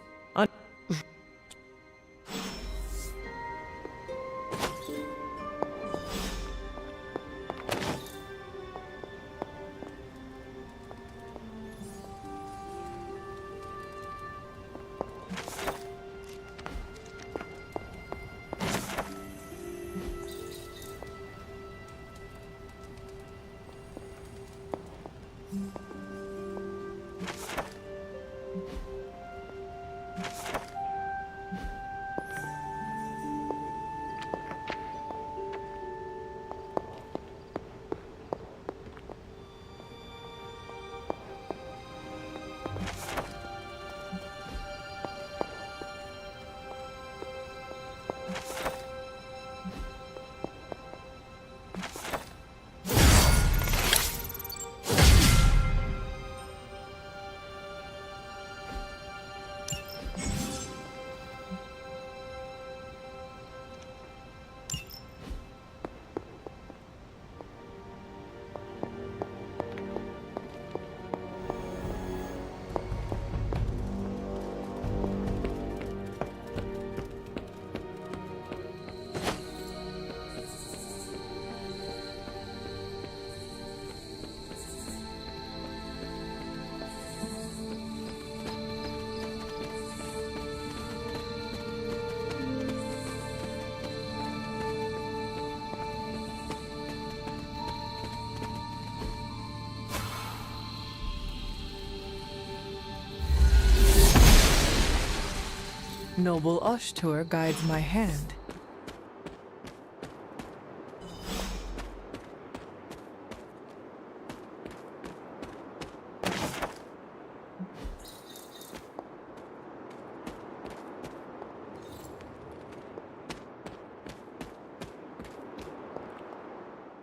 Speaker 14: Noble Ushtur guides my hand.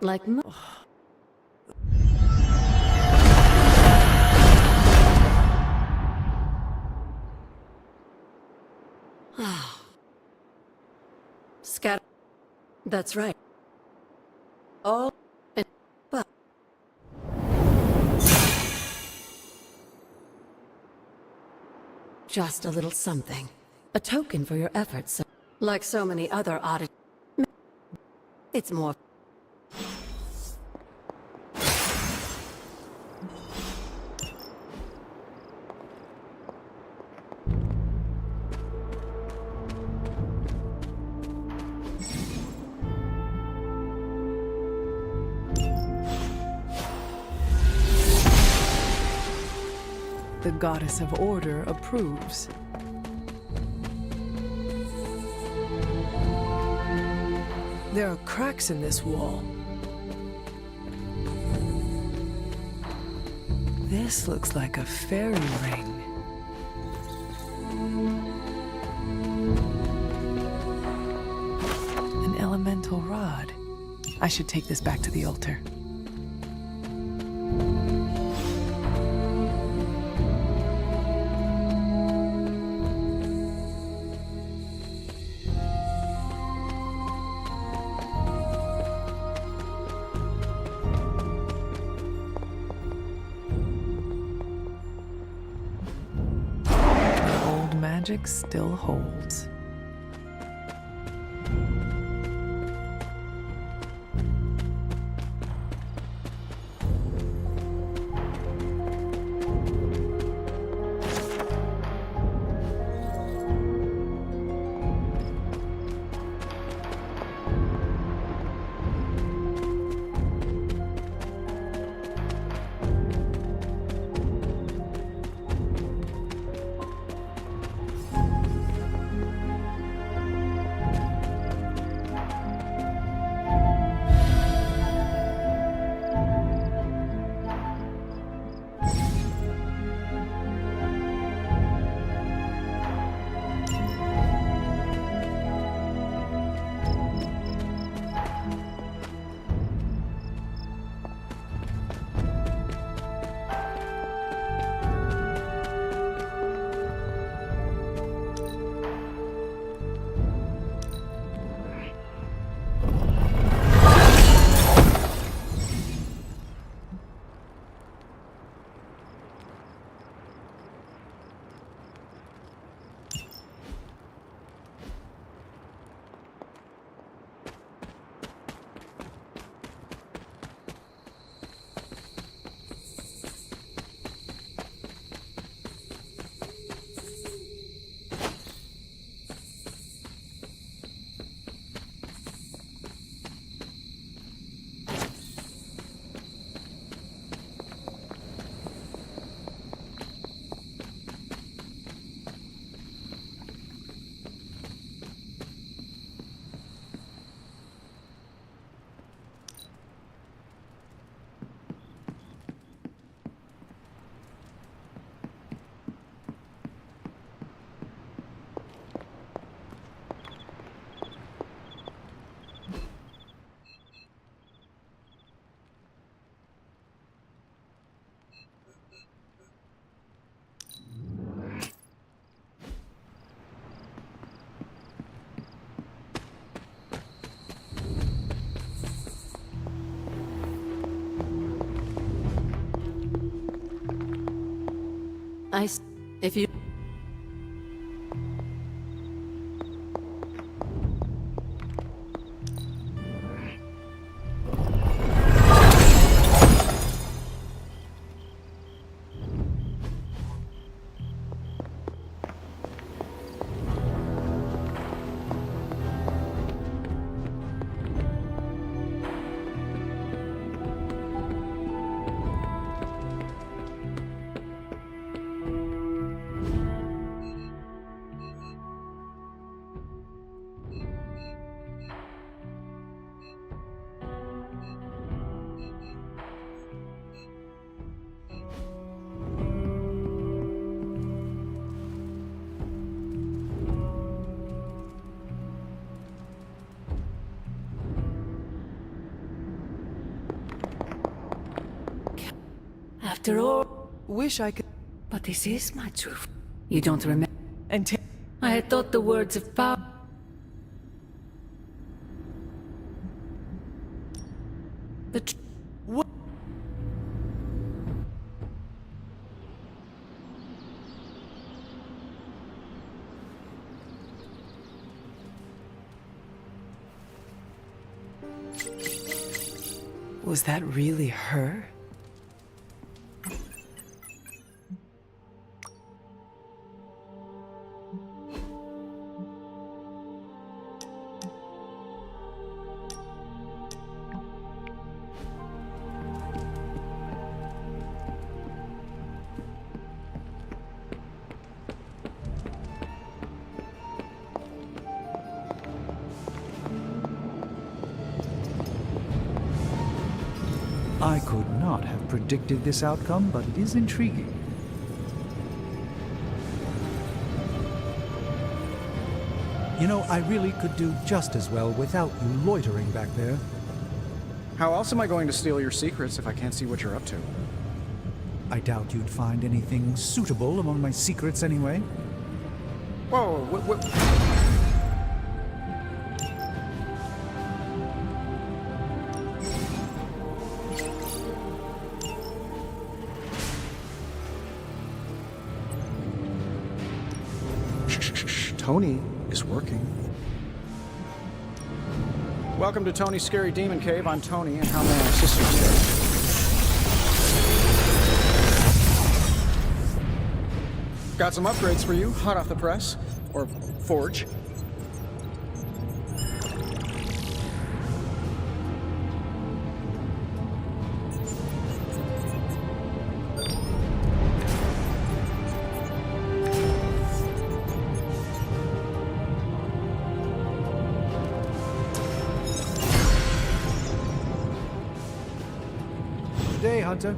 Speaker 7: Like Scat. That's right. All and but just a little something. A token for your efforts. Like so many other oddities. It's more.
Speaker 14: The goddess of order approves. There are cracks in this wall. This looks like a fairy ring. An elemental rod. I should take this back to the altar. Magic still holds.
Speaker 7: If you...
Speaker 14: After all, wish I could.
Speaker 17: But this is my truth. You don't remember?
Speaker 14: And
Speaker 17: I had thought the words of power.
Speaker 14: what?
Speaker 3: Was that really her?
Speaker 6: I could not have predicted this outcome, but it is intriguing. You know, I really could do just as well without you loitering back there.
Speaker 5: How else am I going to steal your secrets if I can't see what you're up to?
Speaker 6: I doubt you'd find anything suitable among my secrets anyway.
Speaker 5: Whoa, what? Tony is working. Welcome to Tony's Scary Demon Cave. I'm Tony, and how may I assist you today? Got some upgrades for you, hot off the press. Or forge.
Speaker 6: Good day, Hunter.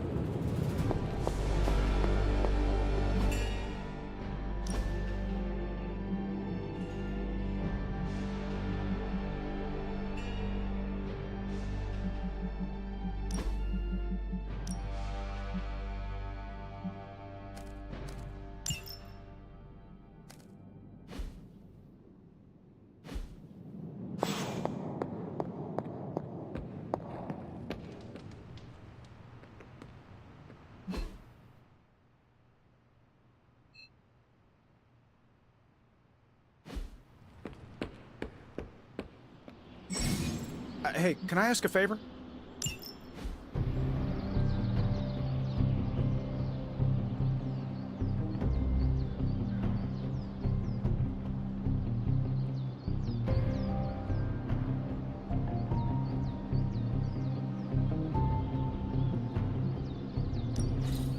Speaker 5: Hey, can I ask a favor?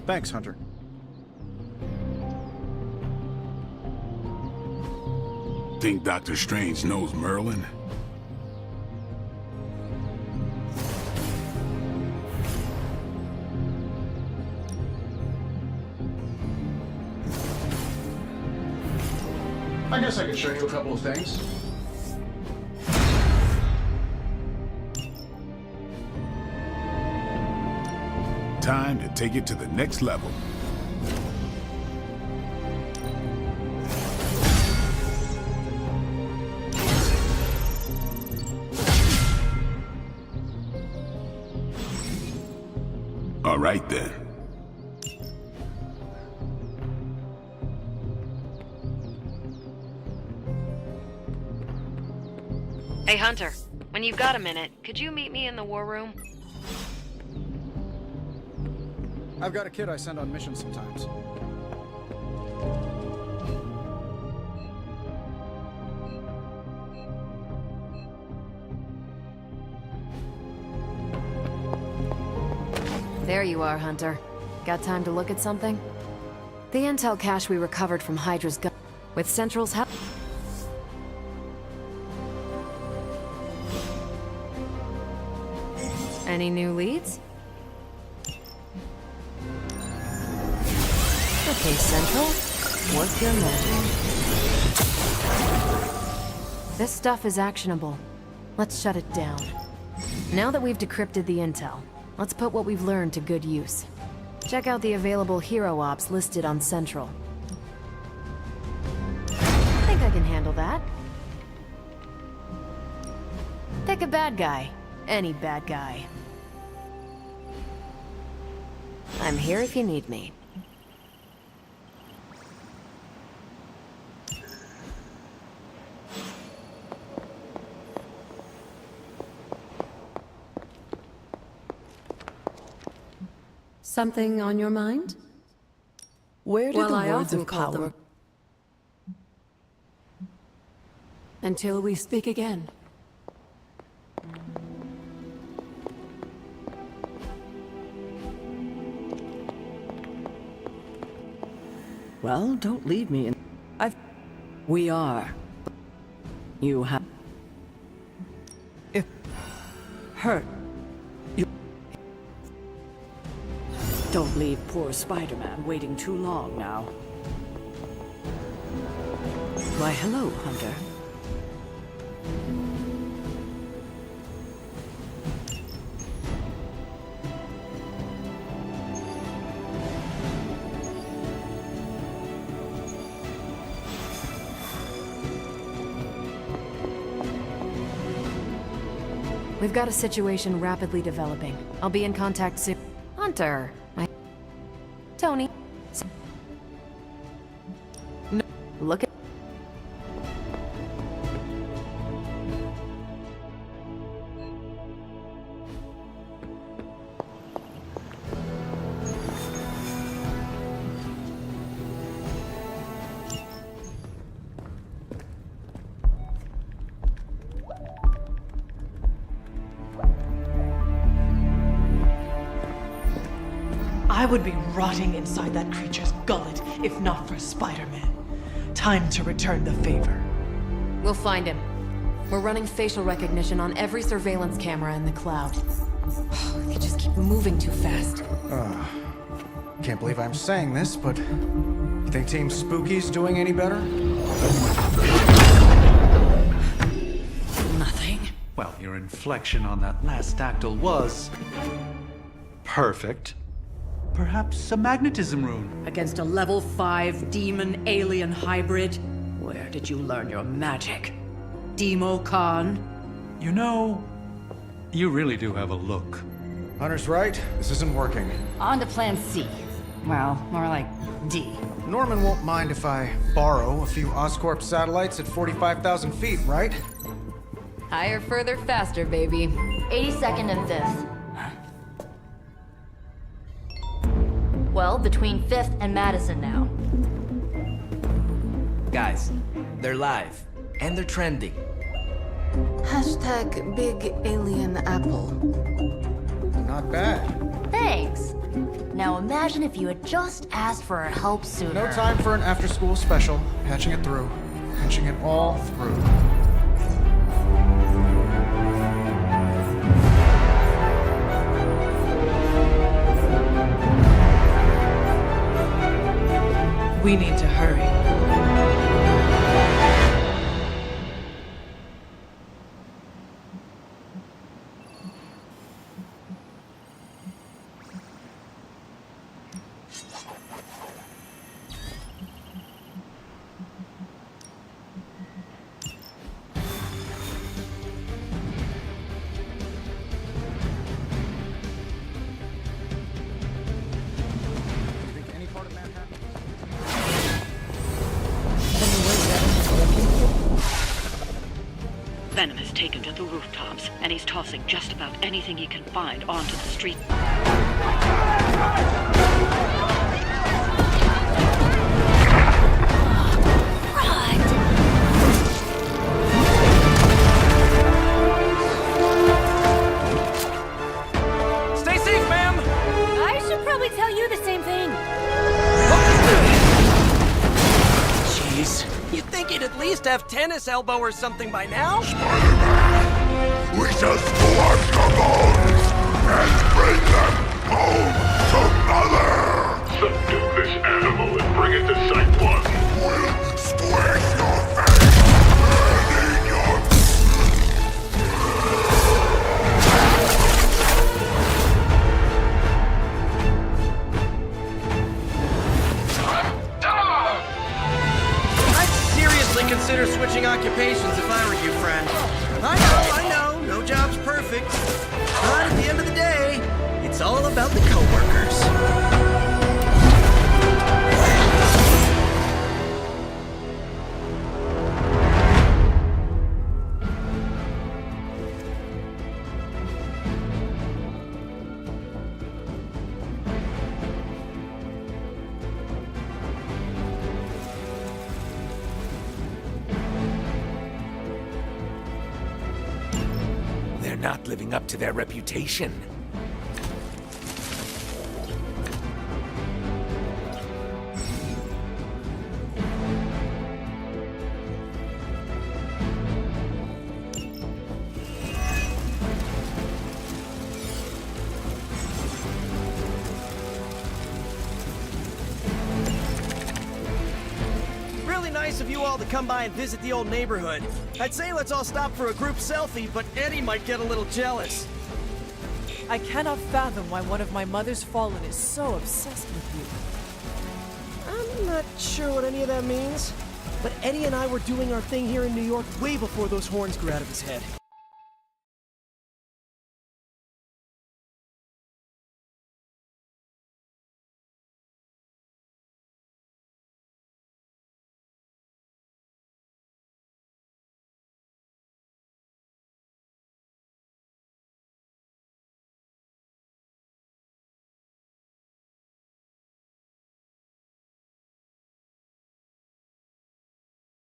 Speaker 5: Thanks, Hunter.
Speaker 1: Think Dr. Strange knows Merlin?
Speaker 5: I guess I could show you a couple of things.
Speaker 1: Time to take it to the next level. All right then.
Speaker 7: Hey, Hunter, when you've got a minute, could you meet me in the war room?
Speaker 5: I've got a kid I send on missions sometimes.
Speaker 7: There you are, Hunter. Got time to look at something? The intel cache we recovered from Hydra's gun. With Central's help. Any new leads? Okay, Central. Work your magic. This stuff is actionable. Let's shut it down. Now that we've decrypted the intel, let's put what we've learned to good use. Check out the available hero ops listed on Central. I think I can handle that. Pick a bad guy. Any bad guy. I'm here if you need me.
Speaker 17: Something on your mind?
Speaker 3: Where do
Speaker 17: Well,
Speaker 3: the
Speaker 17: I
Speaker 3: words
Speaker 17: often
Speaker 3: of
Speaker 17: call
Speaker 3: power...
Speaker 17: them-
Speaker 3: Until we speak again.
Speaker 10: Well, don't leave me in... We are. You have... If... Hurt. You... Don't leave poor Spider-Man waiting too long now. Why, hello, Hunter.
Speaker 7: We've got a situation rapidly developing. I'll be in contact soon. Hunter! Tony. No. Look at...
Speaker 3: I would be rotting inside that creature's gullet if not for Spider-Man. Time to return the favor.
Speaker 7: We'll find him. We're running facial recognition on every surveillance camera in the cloud. They just keep moving too fast.
Speaker 4: Can't believe I'm saying this, but you think Team Spooky's doing any better?
Speaker 10: Nothing.
Speaker 2: Well, your inflection on that last dactyl was... perfect. Perhaps a magnetism rune.
Speaker 10: Against a level 5 demon alien hybrid? Where did you learn your magic? Demo Khan?
Speaker 2: You know, you really do have a look.
Speaker 4: Hunter's right. This isn't working.
Speaker 13: On to plan C. Well, more like D.
Speaker 4: Norman won't mind if I borrow a few Oscorp satellites at 45,000 feet, right?
Speaker 7: Higher, further, faster, baby.
Speaker 13: 82nd and 5th. Well, between 5th and Madison now.
Speaker 12: Guys, they're live. And they're trending.
Speaker 3: Hashtag Big Alien Apple.
Speaker 4: Not bad.
Speaker 13: Thanks. Now imagine if you had just asked for our help sooner.
Speaker 4: No time for an after-school special. Patching it through. Patching it all through.
Speaker 3: We need to hurry.
Speaker 15: Venom has taken to the rooftops, and he's tossing just about anything he can find onto the street.
Speaker 12: Stay safe, ma'am!
Speaker 17: I should probably tell you the same thing.
Speaker 12: Jeez. You'd think he'd at least have tennis elbow or something by now?
Speaker 16: We shall squash your bones and bring them home to Mother! Subdue this animal and bring it to Site 1. We'll squish your face and eat your...
Speaker 18: not living up to their reputation.
Speaker 19: Nice of you all to come by and visit the old neighborhood. I'd say let's all stop for a group selfie, but Eddie might get a little jealous.
Speaker 14: I cannot fathom why one of my mother's fallen is so obsessed with
Speaker 19: I'm not sure what any of that means, but Eddie and I were doing our thing here in New York way before those horns grew out of his head.